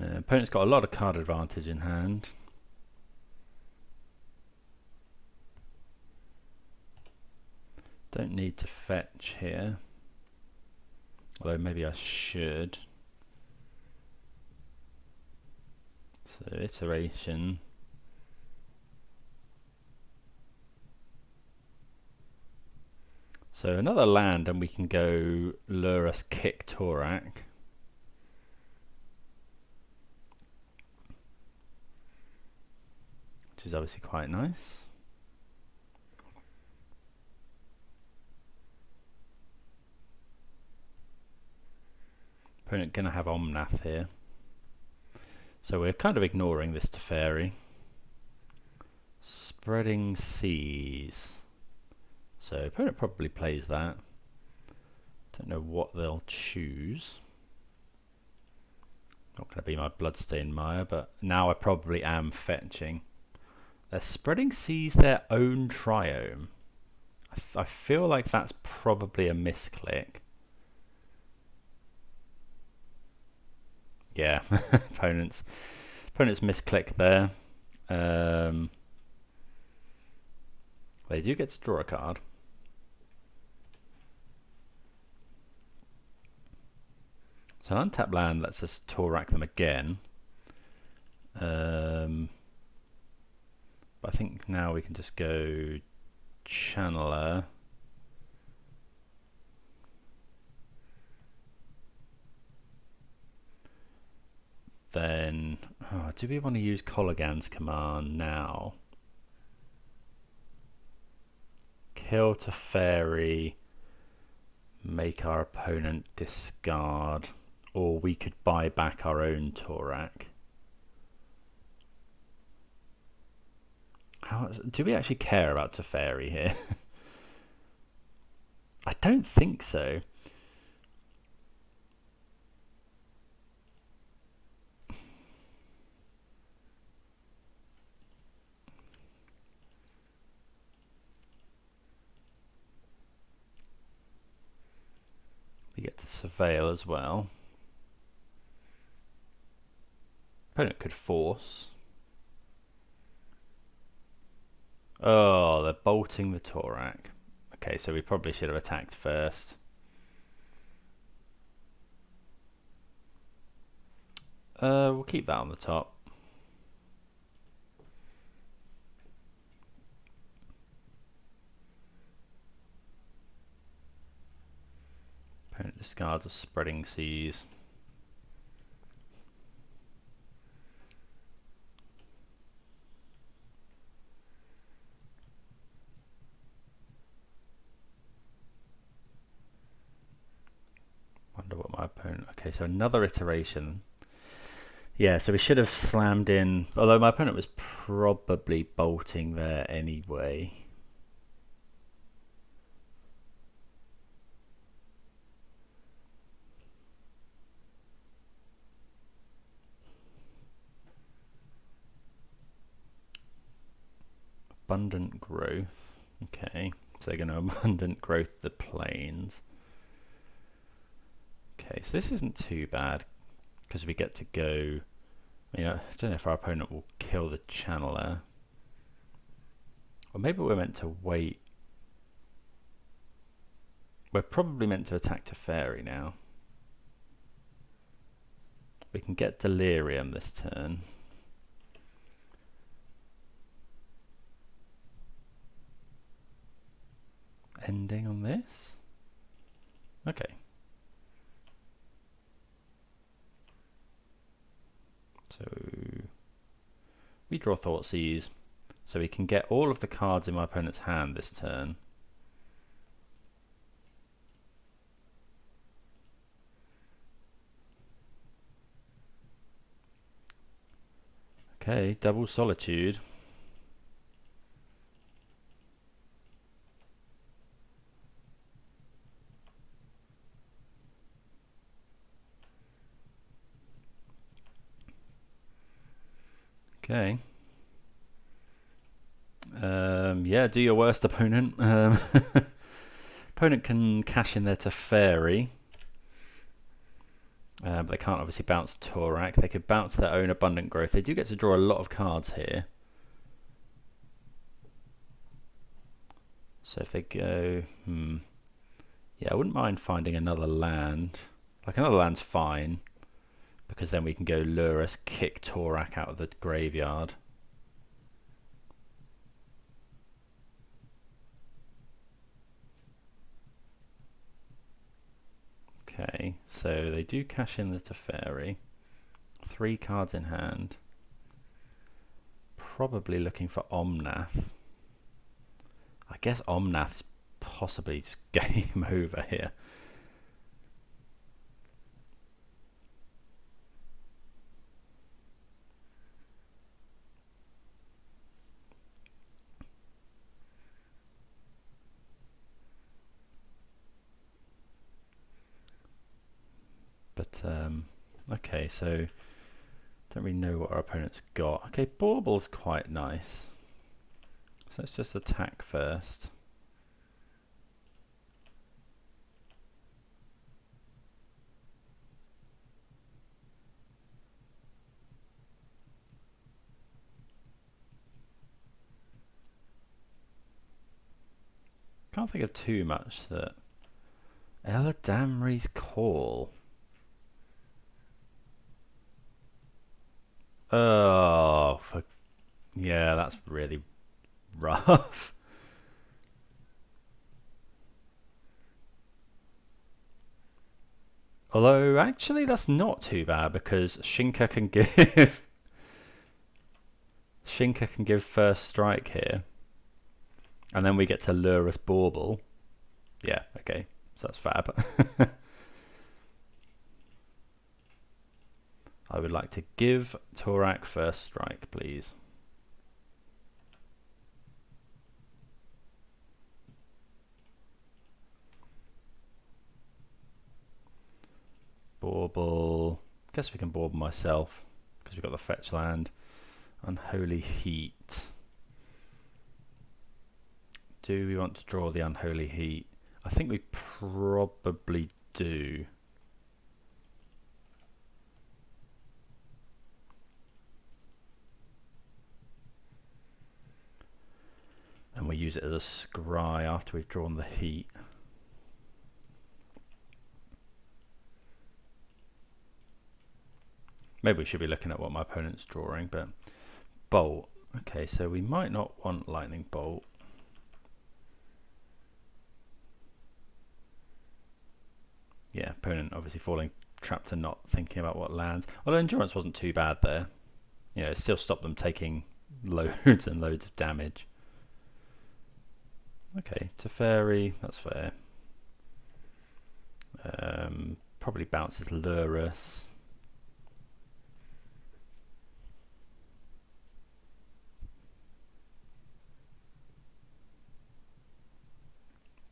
Opponent's got a lot of card advantage in hand. Don't need to fetch here. Although maybe I should. So iteration. So another land and we can go Lurus kick Tourach. Which is obviously quite nice. Opponent gonna have Omnath here. So we're kind of ignoring this Teferi. Spreading Seas. So opponent probably plays that. Don't know what they'll choose. Not going to be my Bloodstained Mire, but now I probably am fetching. They're Spreading Seas their own Triome. I feel like that's probably a misclick. Yeah, opponents misclick there. They do get to draw a card. So an untapped land lets us Tourach them again. But I think now we can just go Channeler. Then, do we want to use Kolaghan's command now? Kill Teferi, make our opponent discard, or we could buy back our own Tourach. Do we actually care about Teferi here? I don't think so. We get to surveil as well. Opponent could force. Oh, they're bolting the Tourach. Okay, so we probably should have attacked first. We'll keep that on the top. Opponent discards a Spreading Seas. Wonder what my opponent... Okay, so another iteration. Yeah, so we should have slammed in... Although my opponent was probably bolting there anyway. Abundant Growth. Okay, so they're going to Abundant Growth the plains. Okay, so this isn't too bad because we get to go. I don't know if our opponent will kill the channeler, or maybe we're meant to wait. We're probably meant to attack Teferi now. We can get Delirium this turn. Ending on this? Okay. So we draw Thoughtseize, so we can get all of the cards in my opponent's hand this turn. Okay, double Solitude. Okay. Yeah, do your worst, opponent. Opponent can cash in their Teferi. But they can't obviously bounce Tourach. They could bounce their own Abundant Growth. They do get to draw a lot of cards here. So if they go... Yeah, I wouldn't mind finding another land. Like, another land's fine, because then we can go Lurrus, kick Tourach out of the graveyard. Okay, so they do cash in the Teferi. 3 cards in hand. Probably looking for Omnath. I guess Omnath is possibly just game over here. But, okay, so don't really know what our opponent's got. Okay, Bauble's quite nice. So let's just attack first. Can't think of too much that... Eladamri's Call. Oh, yeah, that's really rough. Although, actually, that's not too bad, because Shinka can give... Shinka can give first strike here. And then we get to Lurrus Bauble. Yeah, okay, so that's fab. I would like to give Tourach first strike, please. Bauble. Guess we can Bauble myself, because we've got the fetch land. Unholy Heat. Do we want to draw the Unholy Heat? I think we probably do. And we use it as a scry after we've drawn the heat. Maybe we should be looking at what my opponent's drawing, but Bolt. Okay, so we might not want Lightning Bolt. Yeah, opponent obviously falling trapped and not thinking about what lands. Although Endurance wasn't too bad there. You know, it still stopped them taking loads and loads of damage. Okay, Teferi, that's fair. Probably bounces Lurrus.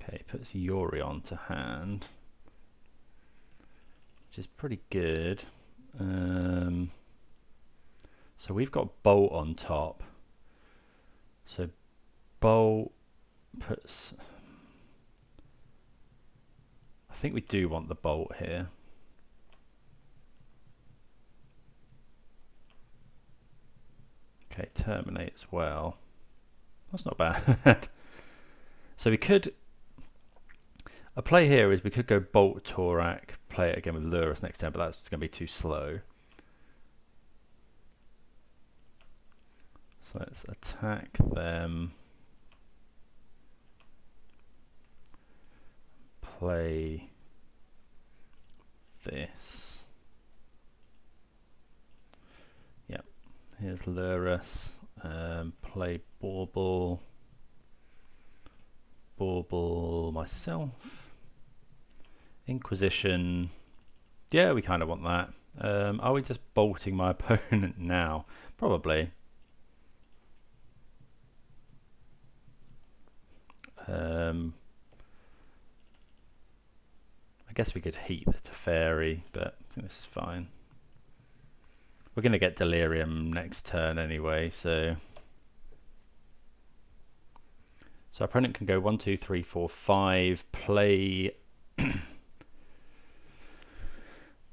Okay, puts Yorion to hand, which is pretty good. So we've got Bolt on top. So Bolt puts... I think we do want the Bolt here. Okay, Terminate as well. That's not bad. So we could... A play here is we could go Bolt Tourach, play it again with Lurus next turn, but that's going to be too slow. So let's attack them. Play this. Yep. Here's Lurus. Play Bauble. Bauble myself. Inquisition. Yeah, we kind of want that. Are we just bolting my opponent now? Probably. I guess we could heat the Teferi, but I think this is fine. We're going to get Delirium next turn anyway, so our opponent can go 1, 2, 3, 4, 5, play...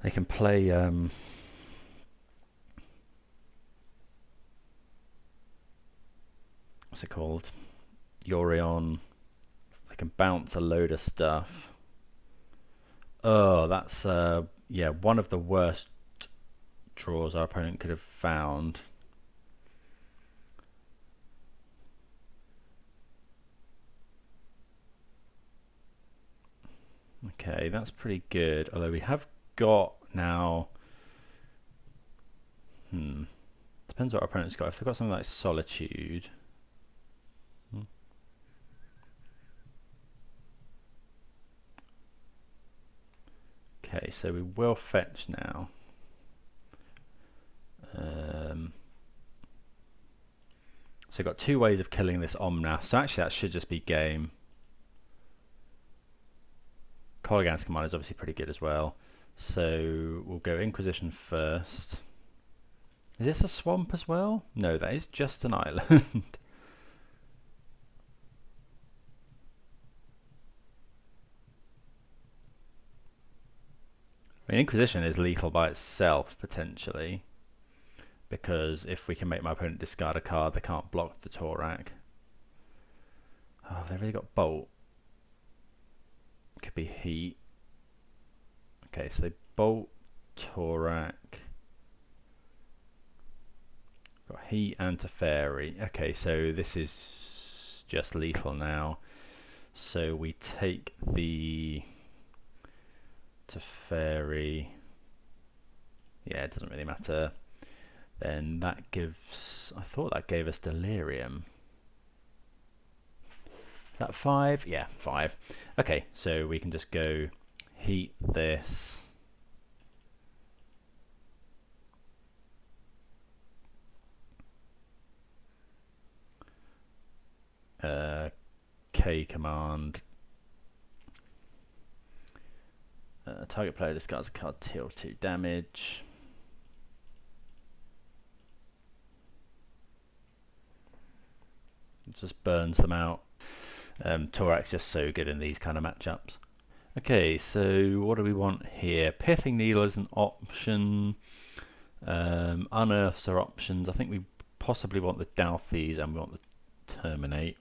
They can play... what's it called? Yorion. They can bounce a load of stuff. Oh, that's yeah, one of the worst draws our opponent could have found. Okay, that's pretty good. Although we have got now... Depends what our opponent's got. If they've got something like Solitude... Okay, so we will fetch now. So we've got two ways of killing this Omnath. So actually that should just be game. Kolaghan's command is obviously pretty good as well. So we'll go Inquisition first. Is this a swamp as well? No, that is just an island. I mean, Inquisition is lethal by itself, potentially. Because if we can make my opponent discard a card, they can't block the Tourach. Oh, they've really got Bolt. Could be Heat. Okay, so they Bolt, Tourach. Got Heat and Teferi. Okay, so this is just lethal now. So we take the... Teferi. Yeah, it doesn't really matter. Then that gives... I thought that gave us Delirium. Is that 5? Yeah, 5. Okay, so we can just go heat this. K command. Target player discards a card, deal 2 damage. It just burns them out. Tourach's just so good in these kind of matchups. Okay, so what do we want here? Pithing Needle is an option. Unearths are options. I think we possibly want the Dautheize and we want the Terminate.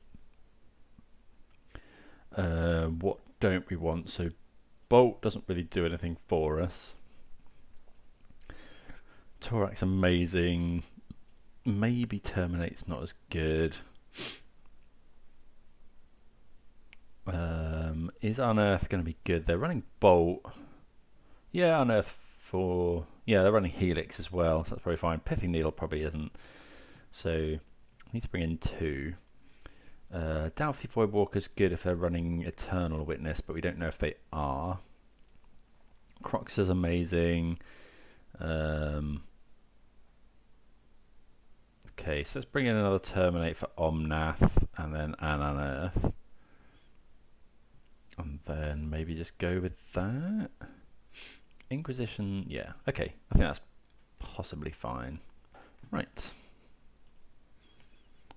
What don't we want? So Bolt doesn't really do anything for us. Tourach's amazing. Maybe Terminate's not as good. Is Unearth going to be good? They're running Bolt. Yeah, Unearth for... Yeah, they're running Helix as well, so that's probably fine. Pithing Needle probably isn't. So, I need to bring in 2. Dauthi Voidwalker's good if they're running Eternal Witness, but we don't know if they are. Kroxa's amazing. Okay, so let's bring in another Terminate for Omnath, and then an Unearth. And then maybe just go with that. Inquisition, yeah, okay. I think that's possibly fine. Right.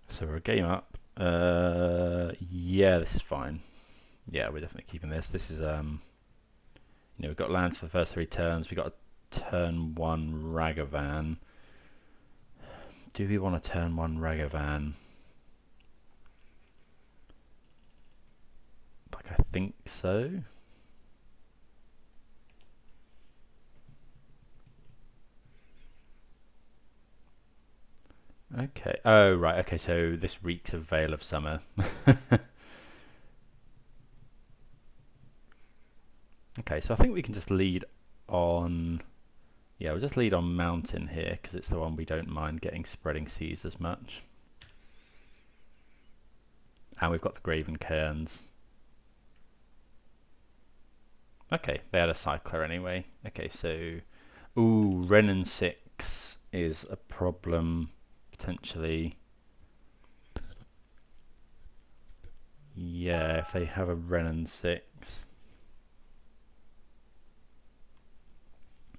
So we're a game up. Yeah, this is fine. Yeah, we're definitely keeping this. This is, you know, we've got lands for the first 3 turns. We've got a turn 1 Ragavan. Do we want to turn one Ragavan? Like, I think so. Okay. Oh, right. Okay, so this reeks of Veil of Summer. Okay, so I think we can just lead on... Yeah, we'll just lead on Mountain here, because it's the one we don't mind getting Spreading Seas as much. And we've got the Graven Cairns. Okay, they had a cycler anyway. Okay, so... Ooh, Renin 6 is a problem, potentially. Yeah, if they have a Renin 6.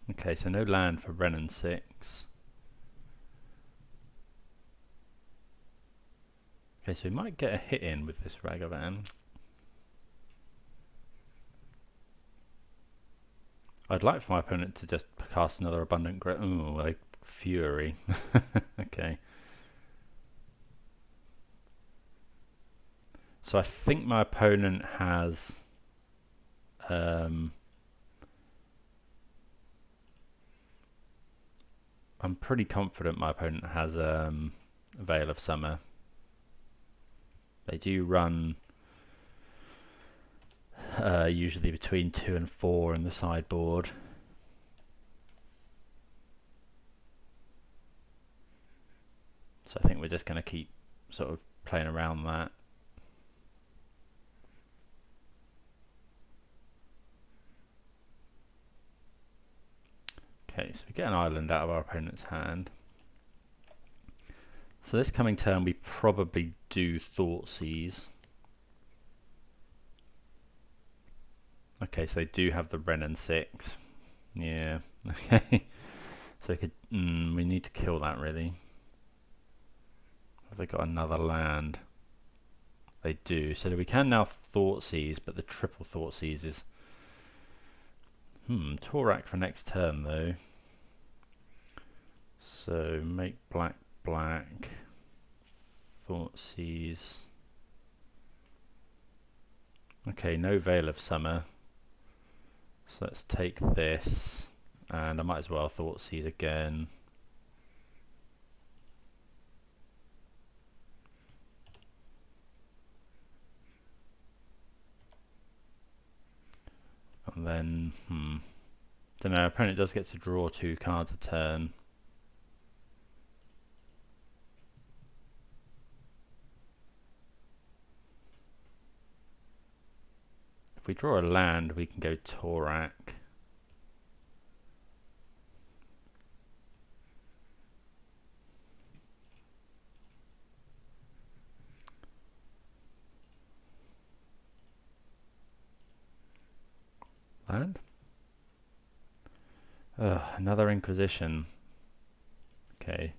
Okay, so no land for Renin 6. Okay, so we might get a hit in with this Ragavan. I'd like for my opponent to just cast another Abundant Growth. Ooh, like Fury. Okay. So I think my opponent has... I'm pretty confident my opponent has Veil of Summer. They do run usually between 2 and 4 in the sideboard. So I think we're just going to keep sort of playing around that. Okay, so we get an island out of our opponent's hand. So this coming turn we probably do Thoughtseize. Okay, so they do have the Renin 6. Yeah, okay. So we could, we need to kill that really. Have they got another land? They do. So we can now Thoughtseize, but the triple Thoughtseize is... Tourach for next turn though. So make black, Thoughtseize. Okay, no Veil of Summer. So let's take this, and I might as well Thoughtseize again. And then, don't know, opponent does get to draw 2 cards a turn. If we draw a land, we can go Tourach. Land? Another Inquisition. Okay.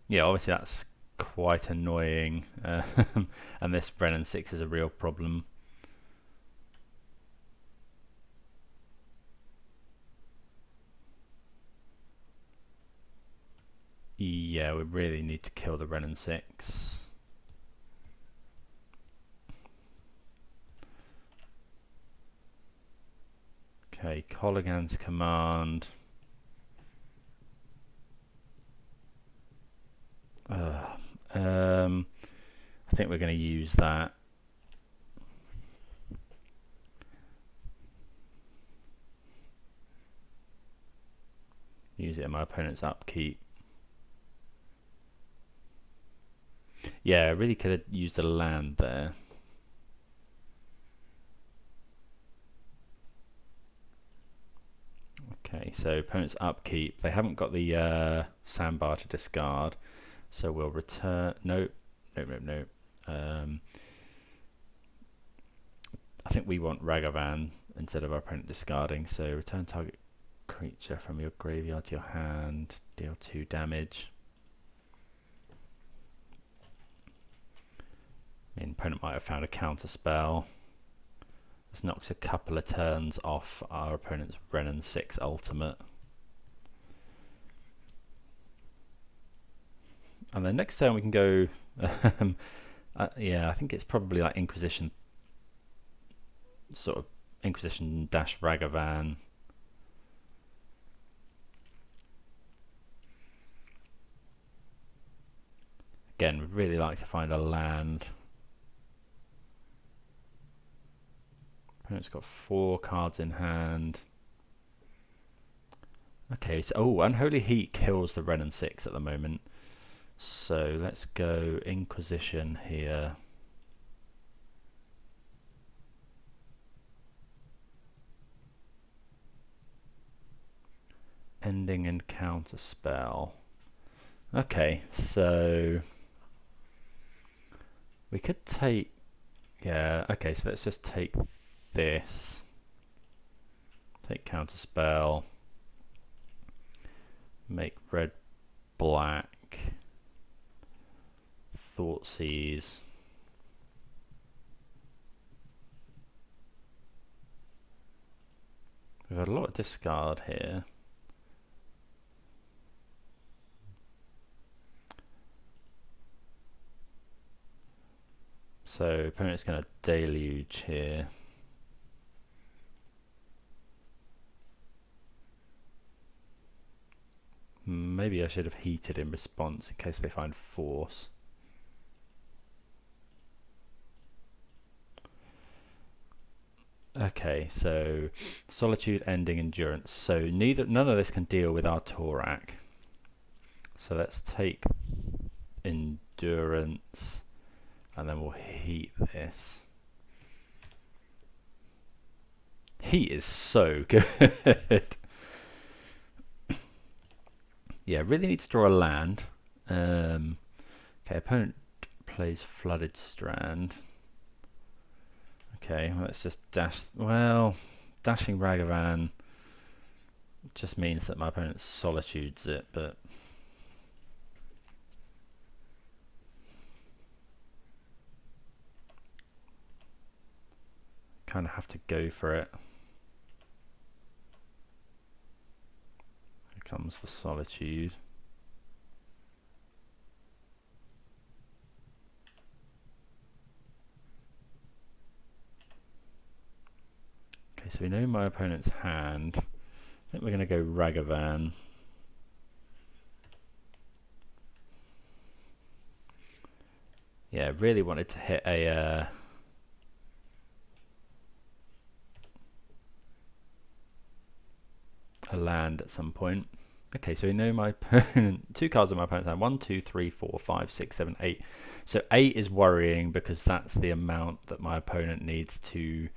Yeah, obviously that's quite annoying, and this Renin 6 is a real problem. Yeah, we really need to kill the Renin 6. Okay, Kolaghan's command. I think we're going to use that. Use it in my opponent's upkeep. Yeah, I really could have used a land there. Okay, so opponent's upkeep. They haven't got the sandbar to discard, so we'll return. Nope. I think we want Ragavan instead of our opponent discarding, so return target creature from your graveyard to your hand, deal 2 damage. I mean, opponent might have found a counter spell. This knocks a couple of turns off our opponent's Renin 6 ultimate. And then next turn we can go, yeah, I think it's probably like Inquisition, sort of Inquisition dash Ragavan. Again, we'd really like to find a land. Opponent's got 4 cards in hand. Okay, so Unholy Heat kills the Ren and 6 at the moment. So let's go Inquisition here. Ending and counter spell. Okay, so we could take, yeah, okay, so let's just take this. Take counter spell. Make red black. Thoughtseize. We've had a lot of discard here. So opponent's going to deluge here. Maybe I should have heated in response in case they find force. Okay, so Solitude, Ending, Endurance. So none of this can deal with our Tourach. So let's take Endurance, and then we'll heat this. Heat is so good. Yeah, really need to draw a land. Okay, opponent plays Flooded Strand. Okay, well, let's just dash. Well, dashing Ragavan just means that my opponent solitudes it, but kind of have to go for it. Here comes the solitude. Okay, so we know my opponent's hand. I think we're going to go Ragavan. Yeah, really wanted to hit a land at some point. Okay, so we know my opponent, 2 cards on my opponent's hand. 1, 2, 3, 4, 5, 6, 7, 8. So 8 is worrying because that's the amount that my opponent needs to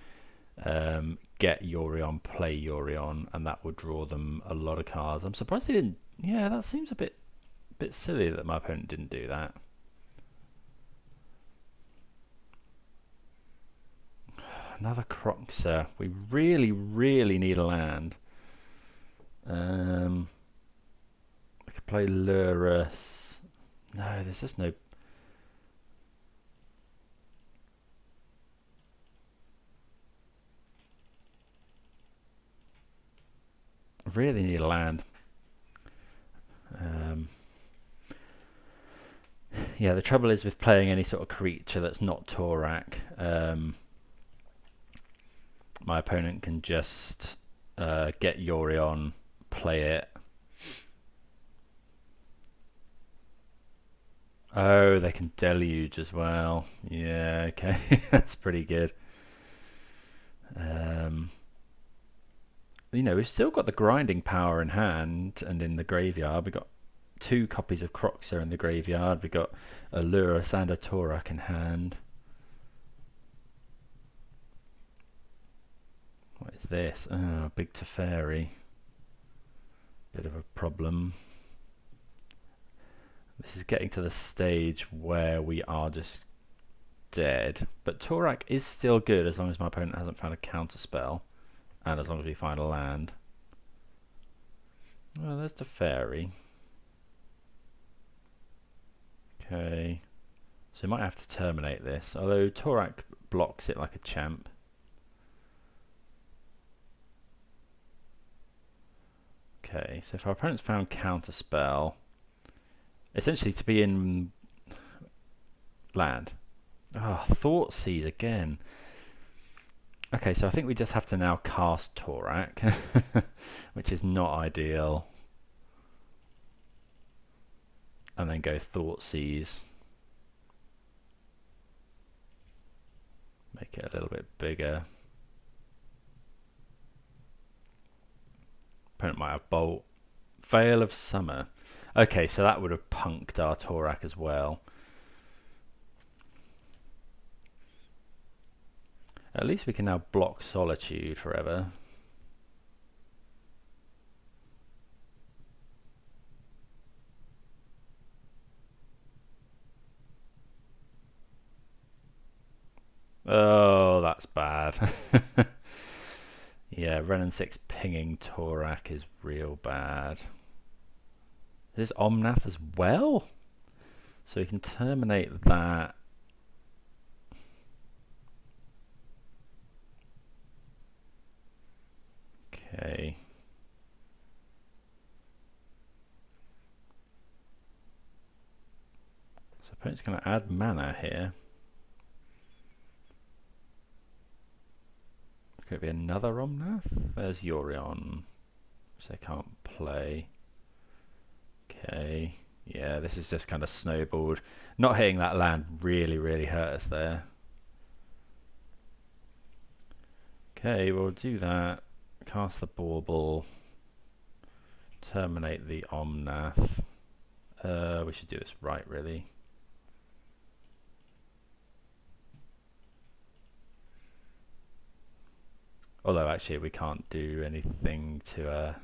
get Yorion, play Yorion, and that would draw them a lot of cards. I'm surprised they didn't. Yeah, that seems a bit silly that my opponent didn't do that. Another Kroxa. We really need a land. I could play Lurus. No, there's just no. I really need a land. Yeah, the trouble is with playing any sort of creature that's not Tourach. My opponent can just get Yorion, play it. Oh, they can deluge as well. Yeah, okay, that's pretty good. You know, we've still got the grinding power in hand and in the graveyard. We've got 2 copies of Kroxa in the graveyard. We've got a Lurus and a Tourach in hand. What is this? Oh, big Teferi. Bit of a problem. This is getting to the stage where we are just dead. But Tourach is still good as long as my opponent hasn't found a counter spell. And as long as we find a land. Well, there's Teferi. Okay. So we might have to terminate this. Although Tourach blocks it like a champ. Okay, so if our opponent's found counter spell, essentially to be in land. Ah, oh, Thoughtseize again. Okay, so I think we just have to now cast Tourach, which is not ideal. And then go Thoughtseize. Make it a little bit bigger. Opponent might have Bolt. Veil of Summer. Okay, so that would have punked our Tourach as well. At least we can now block Solitude forever. Oh, that's bad. Yeah, Ren and 6 pinging Tourach is real bad. Is this Omnath as well? So we can terminate that. Okay. So opponent's going to add mana here. Could it be another Omnath? There's Yorion, which they can't play. Okay. Yeah, this is just kind of snowballed. Not hitting that land really hurt us there. Okay, we'll do that. Cast the Bauble. Terminate the Omnath. We should do this right, really. Although actually we can't do anything to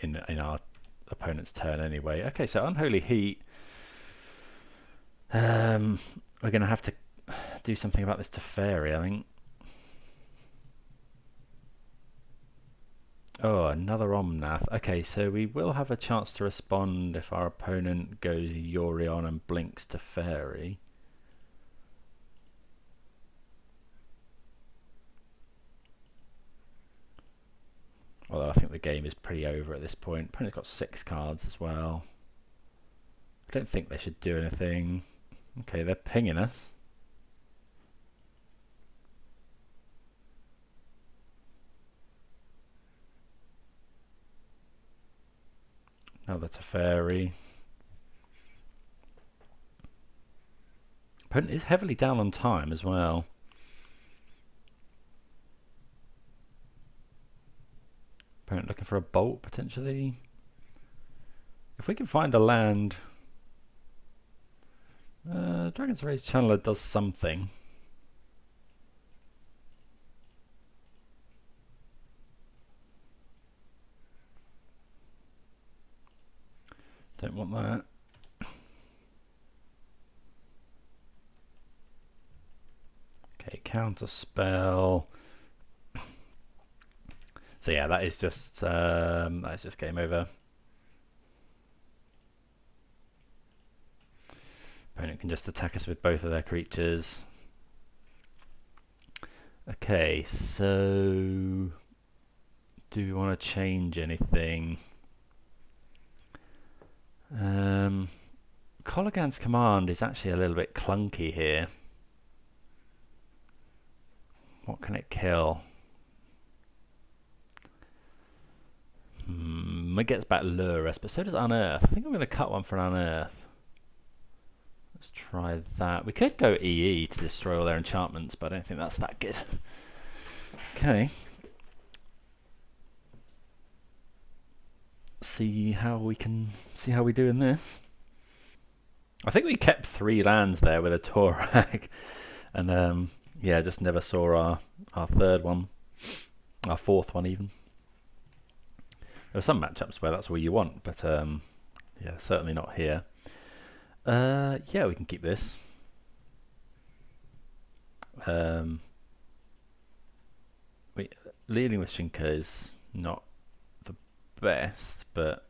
in our opponent's turn anyway. Okay, so Unholy Heat. We're going to have to do something about this Teferi, I think. Oh, another Omnath. Okay, so we will have a chance to respond if our opponent goes Yorion and blinks Teferi. Although I think the game is pretty over at this point. Opponent's got 6 cards as well. I don't think they should do anything. Okay, they're pinging us. Another Teferi. Opponent is heavily down on time as well. Opponent looking for a Bolt potentially. If we can find a land, Dragon's Rage Channeler does something. Don't want that. Okay, counter spell. So yeah, that is just game over. Opponent can just attack us with both of their creatures. Okay, so do we want to change anything? Kolaghan's command is actually a little bit clunky here. What can it kill? It gets back Lurus, but so does Unearth. I think I'm going to cut one for an Unearth. Let's try that. We could go EE to destroy all their enchantments, but I don't think that's that good. Okay. See how we do in this. I think we kept 3 lands there with a Tourach, and yeah, just never saw our third one, our fourth one even. There are some matchups where that's all you want, but yeah, certainly not here. Yeah, we can keep this. Leading with Shinka is not the best, but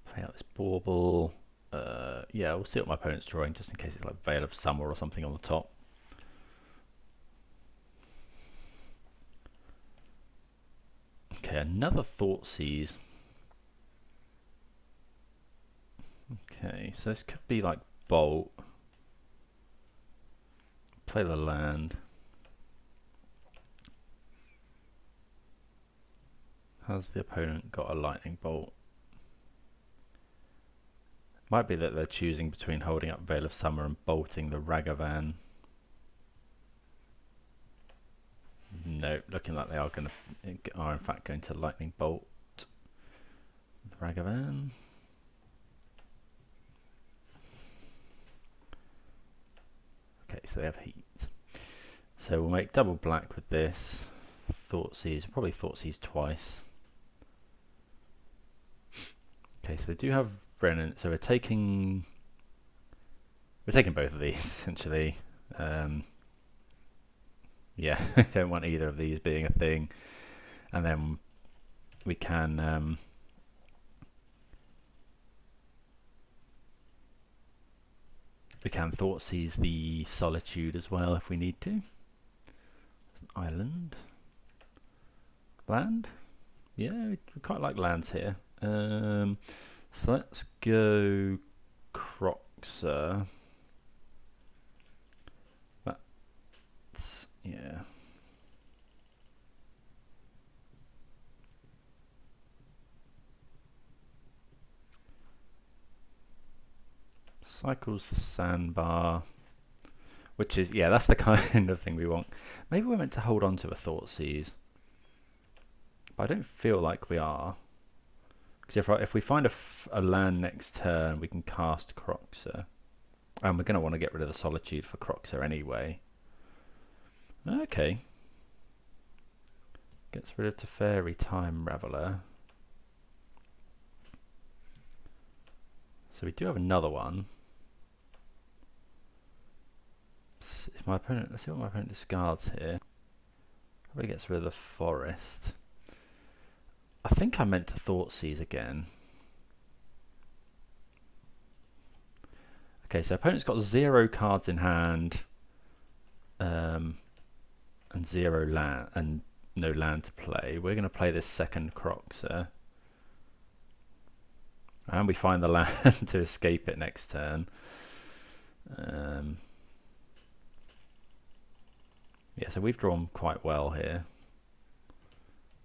play out this Bauble. Yeah, we'll see what my opponent's drawing, just in case it's like Veil of Summer or something on the top. Okay, another Thoughtseize. Okay, so this could be like Bolt. Play the land. Has the opponent got a lightning bolt? Might be that they're choosing between holding up Veil of Summer and bolting the Ragavan. No, looking like they are in fact going to lightning bolt the Ragavan. Okay, so they have heat. So we'll make double black with this. Thoughtseize, probably Thoughtseize twice. Okay, so they do have Brennan, so we're taking both of these essentially. Yeah, I don't want either of these being a thing. And then we can Thoughtseize the Solitude as well if we need to. It's an island. Land? Yeah, we quite like lands here. So let's go Kroxa. That's, yeah. Cycles the sandbar, which is, yeah, that's the kind of thing we want. Maybe we're meant to hold on to a Thoughtseize, but I don't feel like we are. Because if we find a land next turn, we can cast Kroxa. And we're going to want to get rid of the Solitude for Kroxa anyway. Okay. Gets rid of Teferi, Time Raveler. So we do have another one. If my opponent, let's see what my opponent discards here. Probably gets rid of the Forest. I think I meant to Thoughtseize again. Okay, so opponent's got 0 cards in hand, and 0 land, and no land to play. We're going to play this second Kroxa, and we find the land to escape it next turn. Yeah, so we've drawn quite well here.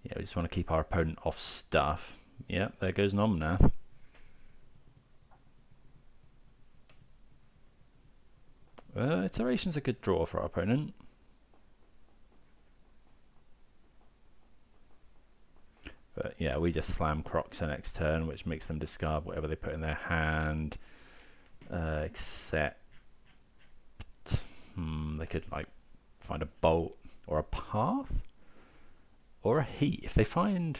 Yeah, we just want to keep our opponent off stuff. Yeah, there goes Nomnath. Iteration's a good draw for our opponent. But yeah, we just slam Kroxa next turn, which makes them discard whatever they put in their hand. Except they could like find a bolt or a path. Or a heat. If they find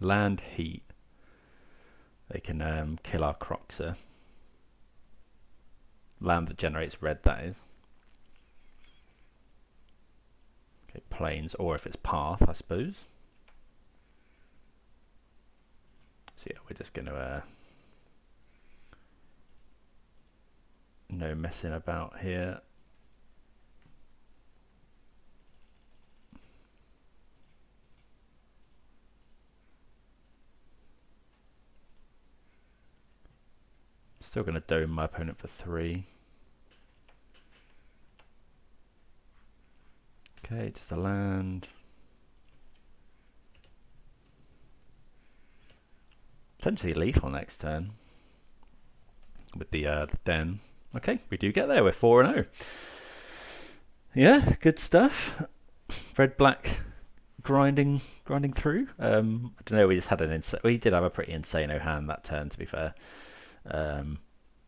land heat, they can kill our Kroxa. Land that generates red, that is. Okay, plains, or if it's path, I suppose. So yeah, we're just going to no messing about here. Still going to dome my opponent for 3. Okay, just a land. Potentially lethal next turn with the den. Okay, we do get there. We're 4-0. Yeah, good stuff. Red black grinding through. I don't know. We just had we did have a pretty insane hand that turn, to be fair.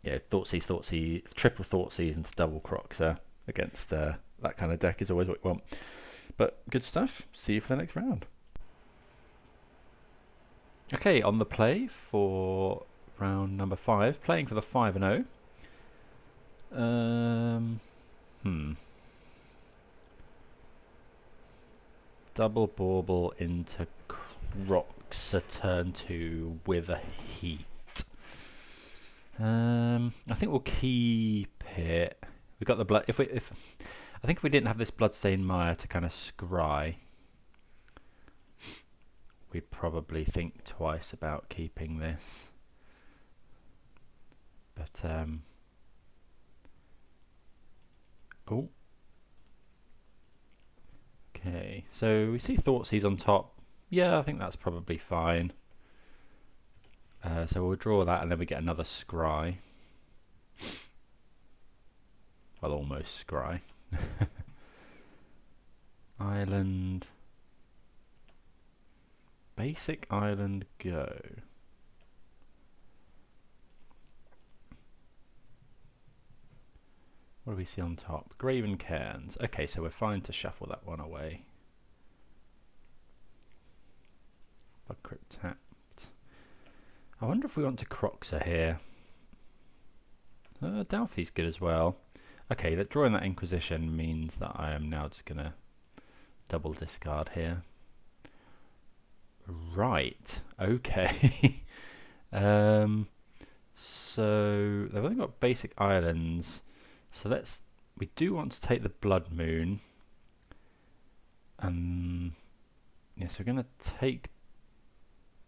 Yeah, Thoughtseize, triple Thoughteize into double Kroxa against that kind of deck is always what we want. But good stuff. See you for the next round. Okay, on the play for round number 5, playing for the 5-0. Double Bauble into Kroxa turn 2 with a heat. I think we'll keep it. We've got the blood. I think if we didn't have this Bloodstained Mire to kind of scry, we'd probably think twice about keeping this. But oh, okay. So we see Thoughtseize on top. Yeah, I think that's probably fine. So we'll draw that, and then we get another scry. Well, almost scry. Island. Basic island, go. What do we see on top? Graven Cairns. Okay, so we're fine to shuffle that one away. Blood Crypt tapped. I wonder if we want to Kroxa here. Dauthi's good as well. Okay, that drawing that Inquisition means that I am now just going to double discard here. Right, okay. So they've only got basic islands. So we do want to take the Blood Moon. Yes, we're going to take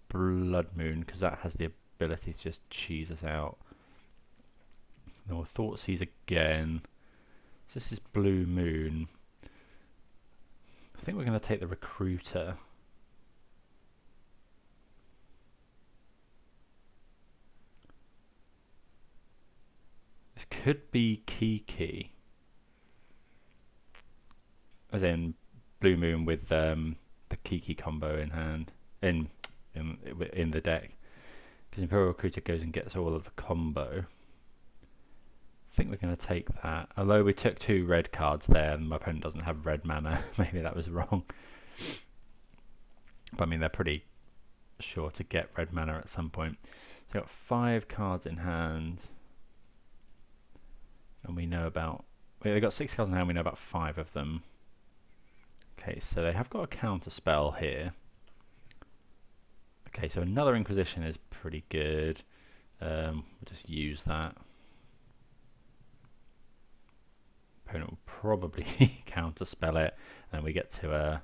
Blood Moon because that has the ability to just cheese us out. Then we'll Thoughtseize again. So this is Blue Moon. I think we're going to take the Recruiter. This could be Kiki. As in Blue Moon with the Kiki combo in hand. In the deck. Because Imperial Recruiter goes and gets all of the combo. I think we're going to take that. Although we took 2 red cards there and my opponent doesn't have red mana. Maybe that was wrong. But I mean, they're pretty sure to get red mana at some point. So we've got 5 cards in hand. And we know about... They've got 6 cards in hand, we know about 5 of them. Okay, so they have got a counter spell here. Okay, so another Inquisition is pretty good. We'll just use that. Opponent will probably counter spell it, and then we get to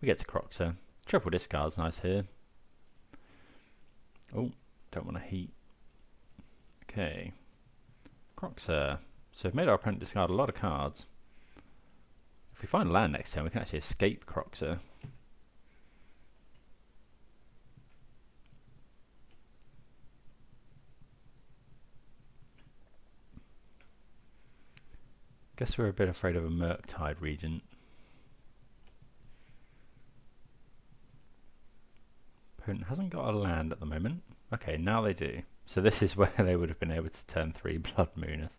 Kroxa. Triple discard's nice here. Oh, don't want to heat. Okay, Kroxa. So we've made our opponent discard a lot of cards. If we find land next turn, we can actually escape Kroxa. Guess we're a bit afraid of a Murktide Regent. Opponent hasn't got a land at the moment. Okay, now they do. So this is where they would have been able to turn 3 Blood Mooners.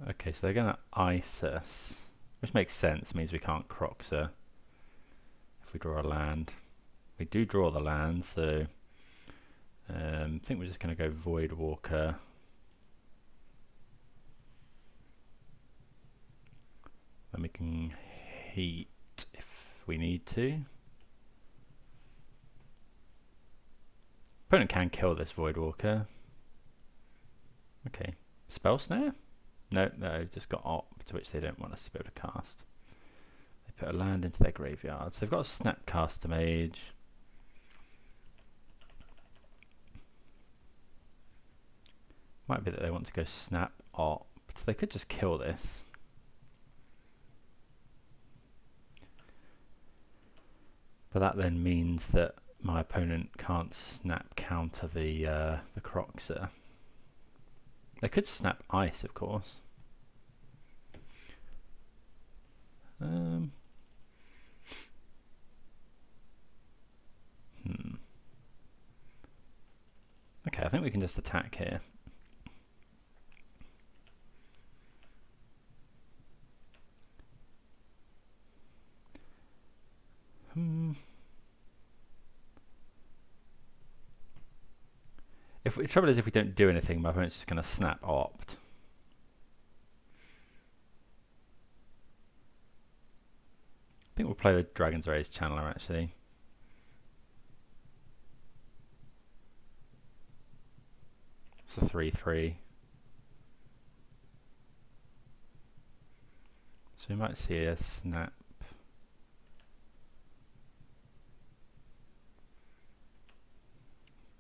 Okay, so they're going to ice us, which makes sense. Means we can't Kroxa if we draw a land. We do draw the land, so I think we're just going to go Voidwalker. Then we can heat if we need to. Opponent can kill this Voidwalker. Okay, Spell Snare? No, just got Opt, which they don't want us to be able to cast. They put a land into their graveyard. So they've got a Snapcaster Mage. Might be that they want to go Snap Opt. They could just kill this. But that then means that my opponent can't snap counter the Kroxa. They could snap Ice, of course. Okay, I think we can just attack here. The trouble is, if we don't do anything, my opponent's just going to snap Opt. I think we'll play the Dragon's Rage Channeler, actually. It's a 3/3. So we might see a snap.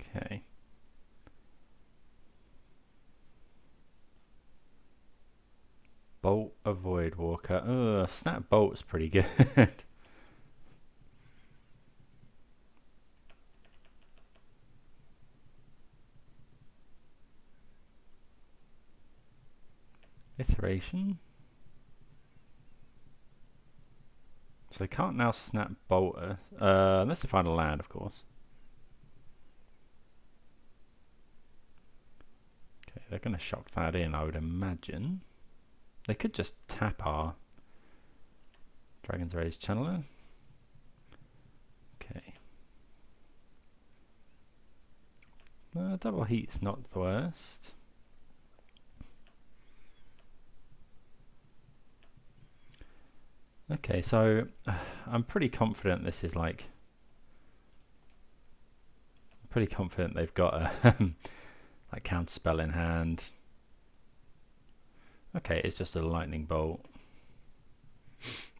Okay. Bolt a Voidwalker. Snap Bolt's pretty good. Iteration. So they can't now snap Bolter, unless they find a land, of course. Okay, they're going to shock that in, I would imagine. They could just tap our Dragon's Rage Channeler. Okay. Double Heat's not the worst. Okay, so I'm pretty confident this is like... pretty confident they've got a like counterspell in hand. Okay, it's just a lightning bolt.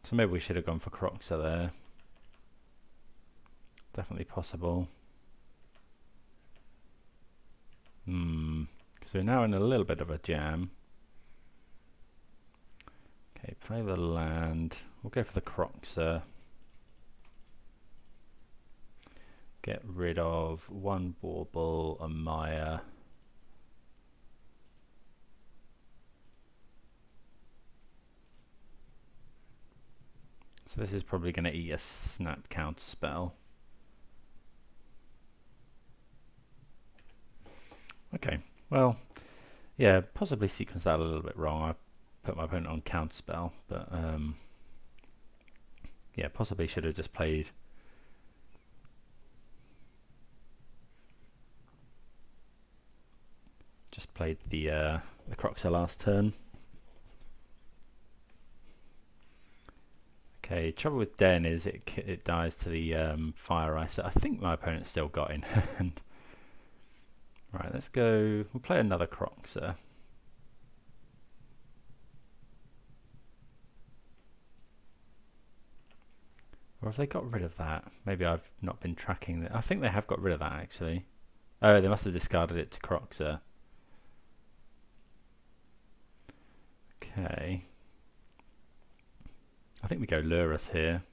So maybe we should have gone for Kroxa there. Definitely possible. So we're now in a little bit of a jam. Okay, play the land. We'll go for the Kroxa. Get rid of one Bauble, a Mire. So this is probably going to eat a snap counter spell. Okay, well, yeah, possibly sequenced that a little bit wrong. I put my opponent on counter spell, but yeah, possibly should have just played the Kroxa last turn. Okay, trouble with Den is it dies to the Fire Ice. I think my opponent's still got in hand. Right, let's go. We'll play another Kroxa. Or have they got rid of that? Maybe I've not been tracking that. I think they have got rid of that actually. Oh, they must have discarded it to Kroxa. Okay. I think we go Lurus here.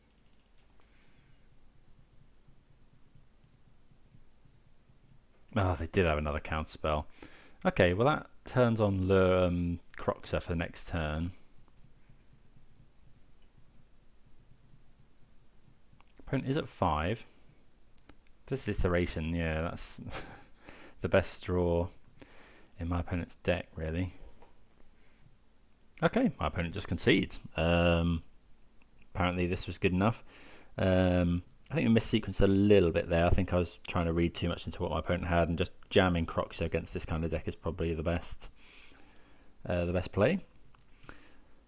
Oh, they did have another counterspell. Okay, well that turns on Kroxa for the next turn. Opponent is at 5. This iteration, yeah, that's the best draw in my opponent's deck, really. Okay, my opponent just concedes. Apparently this was good enough. I think I missequenced a little bit there. I think I was trying to read too much into what my opponent had, and just jamming Kroxa against this kind of deck is probably the best play.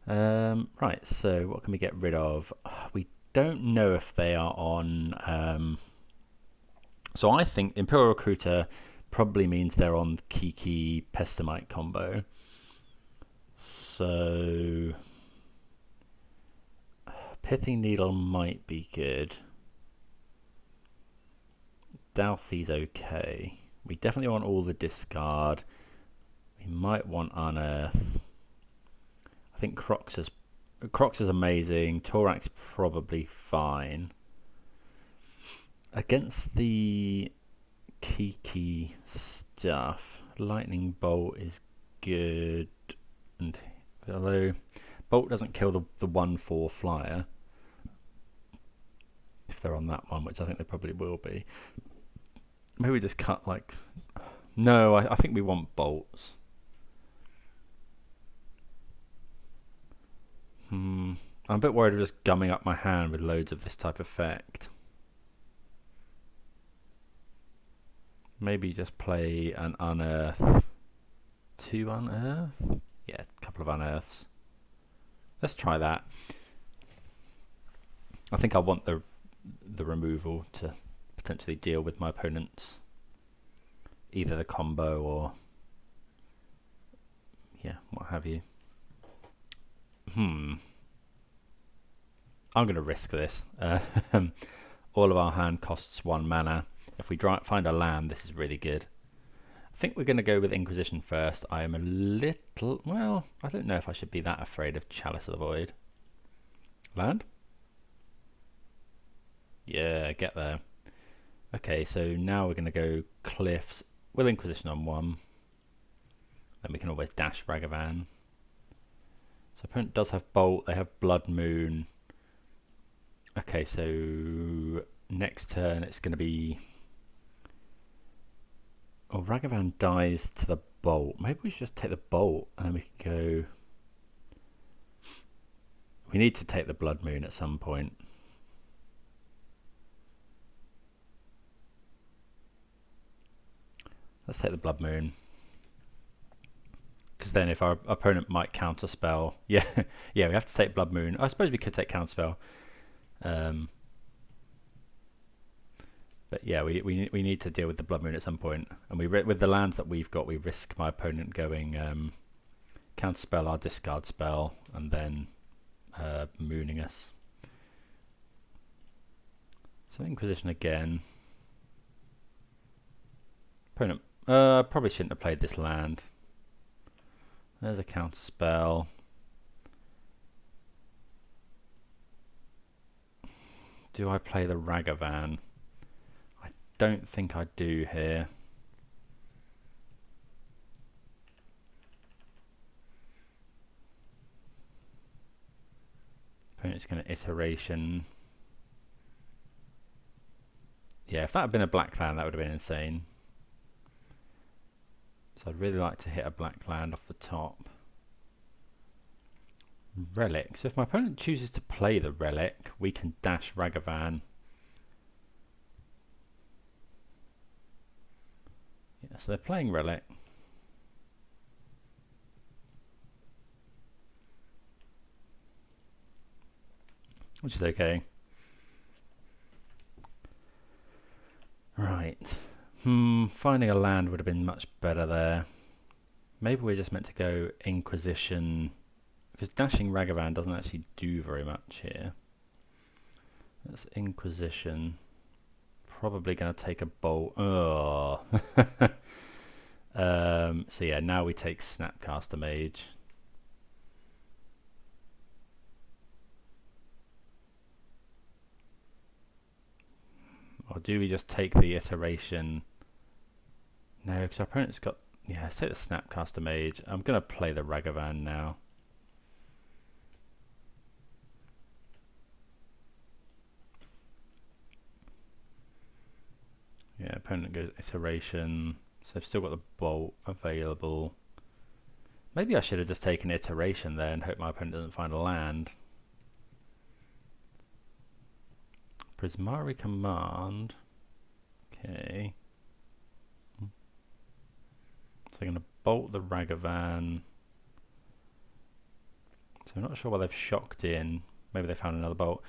Right, so what can we get rid of? We don't know if they are on... so I think Imperial Recruiter probably means they're on Kiki Pestamite combo. So... Pithing Needle might be good. Dauthie's okay. We definitely want all the discard. We might want Unearth. I think Kroxa's amazing. Tourach's probably fine. Against the Kiki stuff, Lightning Bolt is good. And although Bolt doesn't kill the 1/4 flyer, if they're on that one, which I think they probably will be. Maybe we just cut like... No, I think we want bolts. I'm a bit worried of just gumming up my hand with loads of this type of effect. Maybe just play an Unearth. 2 Unearth? Yeah, a couple of Unearths. Let's try that. I think I want the removal to potentially deal with my opponent's either the combo or yeah, what have you. I'm going to risk this. All of our hand costs 1 mana. If we find a land, this is really good. I think we're going to go with Inquisition first. I am a little... Well, I don't know if I should be that afraid of Chalice of the Void. Land? Yeah, get there. Okay, so now we're going to go Cliffs with Inquisition on 1. Then we can always dash Ragavan. So opponent does have Bolt. They have Blood Moon. Okay, so next turn it's going to be... Oh, Ragavan dies to the Bolt. Maybe we should just take the Bolt and then we can go... We need to take the Blood Moon at some point. Let's take the Blood Moon. Because then if our opponent might counterspell... Yeah, yeah, we have to take Blood Moon. I suppose we could take counterspell. But yeah, we need to deal with the Blood Moon at some point. And with the lands that we've got, we risk my opponent going counterspell our discard spell and then mooning us. So Inquisition again. Opponent probably shouldn't have played this land. There's a counterspell. Do I play the Ragavan? I don't think I do here. Opponent's going to iteration. Yeah, if that had been a black land, that would have been insane. So I'd really like to hit a black land off the top. Relic. So if my opponent chooses to play the Relic, we can dash Ragavan. Yeah, so they're playing Relic. Which is okay. Right. Finding a land would have been much better there. Maybe we're just meant to go Inquisition, because dashing Ragavan doesn't actually do very much here. That's Inquisition. Probably going to take a Bolt. Oh. So yeah, now we take Snapcaster Mage. Or do we just take the iteration? No, because our opponent's got... Yeah, let's take the Snapcaster Mage. I'm going to play the Ragavan now. Yeah, opponent goes iteration. So they've still got the Bolt available. Maybe I should have just taken iteration there and hope my opponent doesn't find a land. Prismari Command. Okay. So they're going to bolt the Ragavan. So I'm not sure why they've shocked in. Maybe they found another bolt.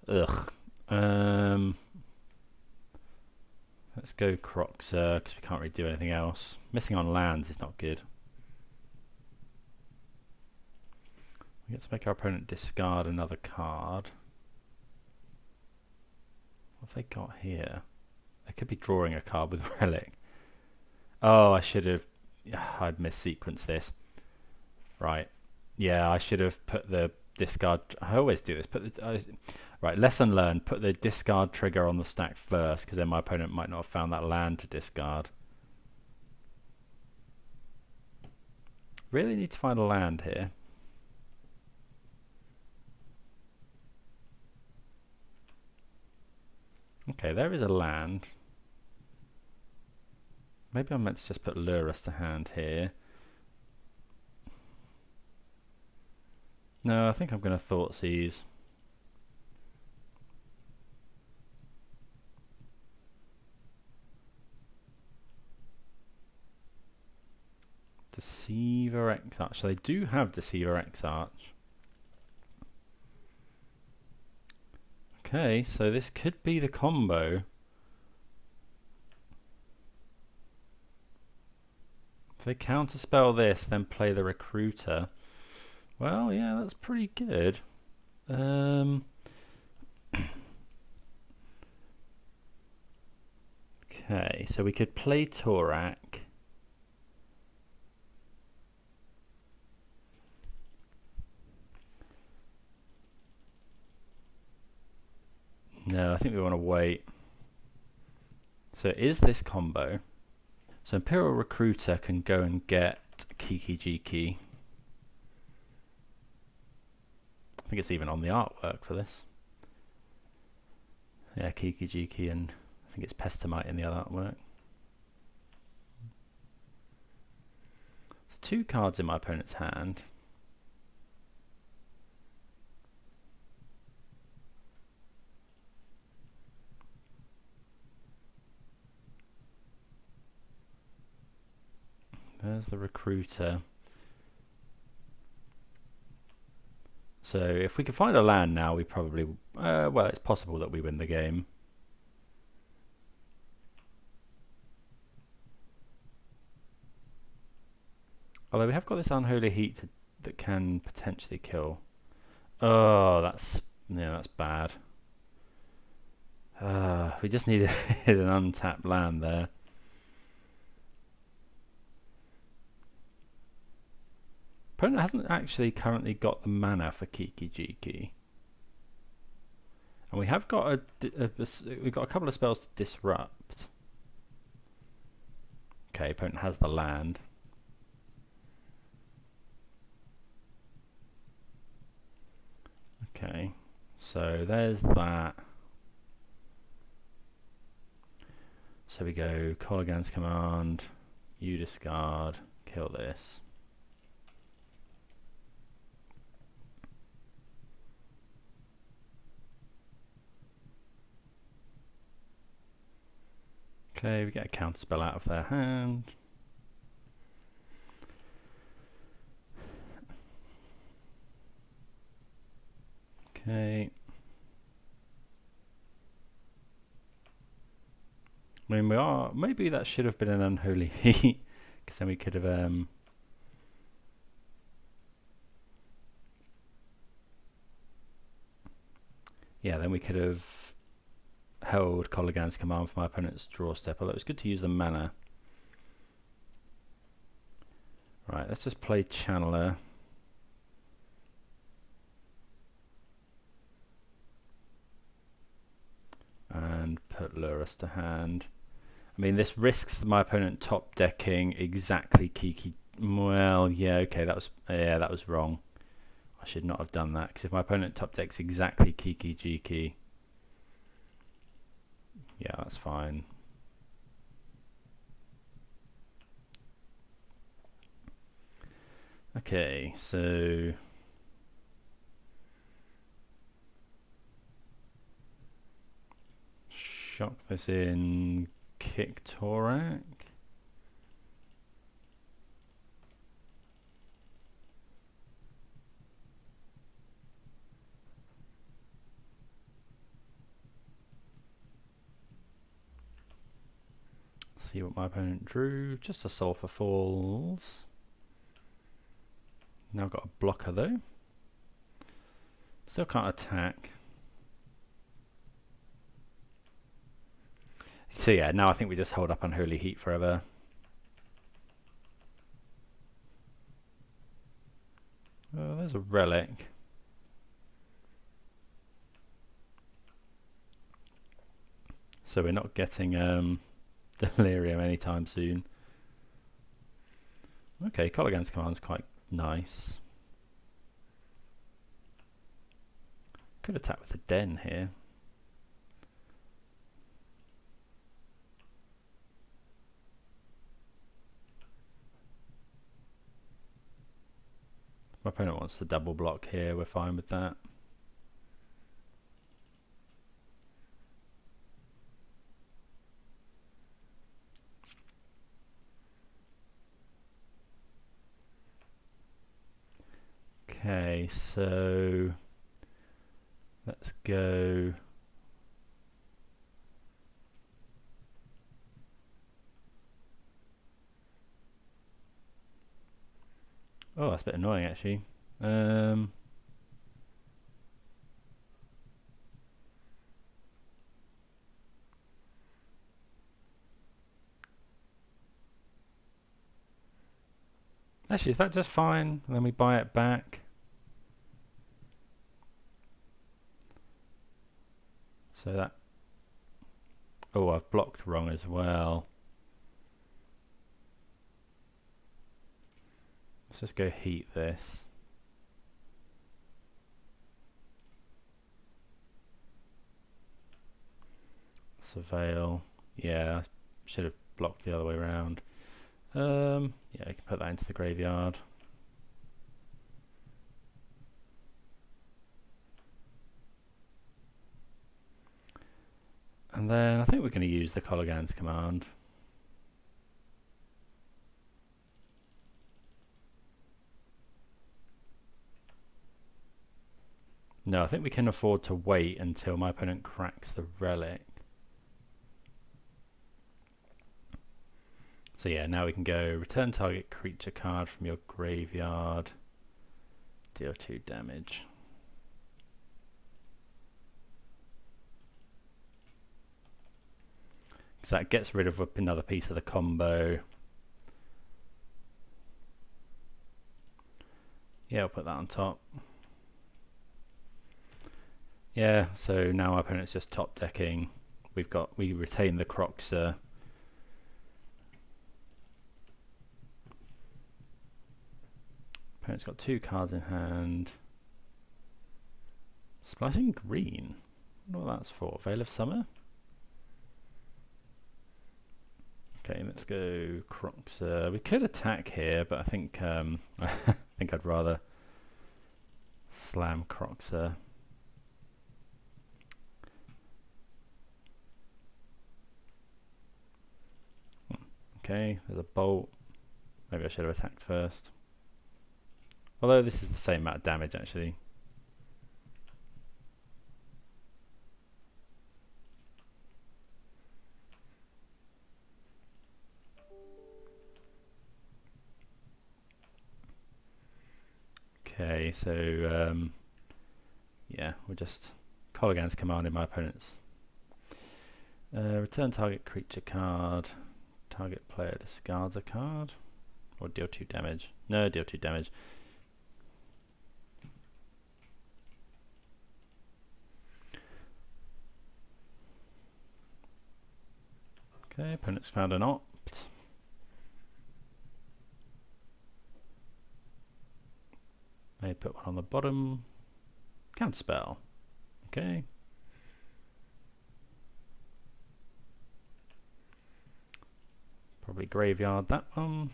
Ugh. Let's go Kroxa, because we can't really do anything else. Missing on lands is not good. We get to make our opponent discard another card. What have they got here? They could be drawing a card with Relic. Oh, I should have... I'd missequenced this. Right. Yeah, I should have put the discard... I always do this. Right, lesson learned. Put the discard trigger on the stack first, because then my opponent might not have found that land to discard. Really need to find a land here. Okay, there is a land. Maybe I'm meant to just put Lure Us to hand here. No, I think I'm going to Thoughtseize. Deceiver Exarch. So they do have Deceiver Exarch. Okay, so this could be the combo. If they counterspell this, then play the Recruiter. Well, yeah, that's pretty good. Okay, so we could play Tourach. No, I think we want to wait. So it is this combo. So Imperial Recruiter can go and get Kiki Jiki. I think it's even on the artwork for this. Yeah, Kiki Jiki, and I think it's Pestamite in the other artwork. So 2 cards in my opponent's hand. There's the Recruiter. So if we could find a land now, we probably... well, it's possible that we win the game. Although we have got this Unholy Heat that can potentially kill. Oh, that's bad. We just needed an untapped land there. Opponent hasn't actually currently got the mana for Kiki Jiki. And we have got we've got a couple of spells to disrupt. Okay, opponent has the land. Okay, so there's that. So we go Kolaghan's command, you discard, kill this. Okay, we get a counter spell out of their hand. Okay. I mean, maybe that should have been an Unholy Heat, because then we could have yeah, then we could have held Kolaghan's command for my opponent's draw step, although it's good to use the mana. Right, let's just play Channeler. And put Lurus to hand. I mean, this risks my opponent top decking exactly Kiki. Well, yeah, okay, that was wrong. I should not have done that, because if my opponent top decks exactly Kiki Jiki, yeah, that's fine. Okay, so shock this in, kick Tourach. See what my opponent drew. Just a Sulphur Falls. Now I've got a blocker though. Still can't attack. So yeah, now I think we just hold up Unholy Heat forever. Oh, there's a relic. So we're not getting Delirium anytime soon. Okay, Kolaghan's command's quite nice. Could attack with the Den here. My opponent wants to double block here, we're fine with that. Okay, so let's go. Oh, that's a bit annoying actually. Actually, is that just fine? And then we buy it back. So that... Oh, I've blocked wrong as well. Let's just go heat this. Surveil. Yeah, I should have blocked the other way around. Yeah, I can put that into the graveyard. And then I think we're going to use the Kolaghan's command. No, I think we can afford to wait until my opponent cracks the relic. So yeah, now we can go return target creature card from your graveyard, deal 2 damage. So that gets rid of another piece of the combo. Yeah, I'll put that on top. Yeah, so now our opponent's just top decking. We retain the Kroxa. Opponent's got 2 cards in hand. Splashing green. I wonder what that's for. Veil of Summer? Okay, let's go Kroxa. We could attack here, but I think I think I'd rather slam Kroxa. Okay, there's a bolt. Maybe I should have attacked first. Although this is the same amount of damage actually. Okay, so yeah, we're just Kolaghan's commanding my opponents. Return target creature card. Target player discards a card. Or deal 2 damage. No, deal 2 damage. Okay, opponent's found an opt. They put one on the bottom. Counterspell. Okay. Probably graveyard that one.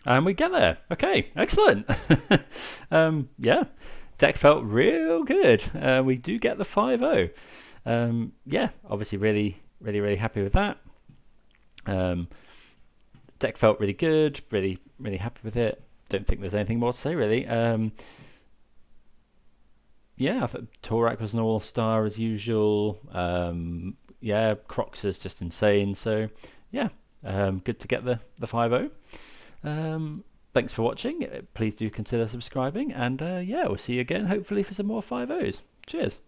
And we get there. Okay, excellent. Yeah, deck felt real good. We do get the 5-0. Yeah, obviously really happy with that. Deck felt really good, really happy with it. Don't think there's anything more to say really. Yeah, I thought Tourach was an all-star as usual. Yeah, Kroxa's just insane. So yeah, good to get the 5-0. Thanks for watching. Please do consider subscribing, and yeah, we'll see you again hopefully for some more 5-0s. Cheers.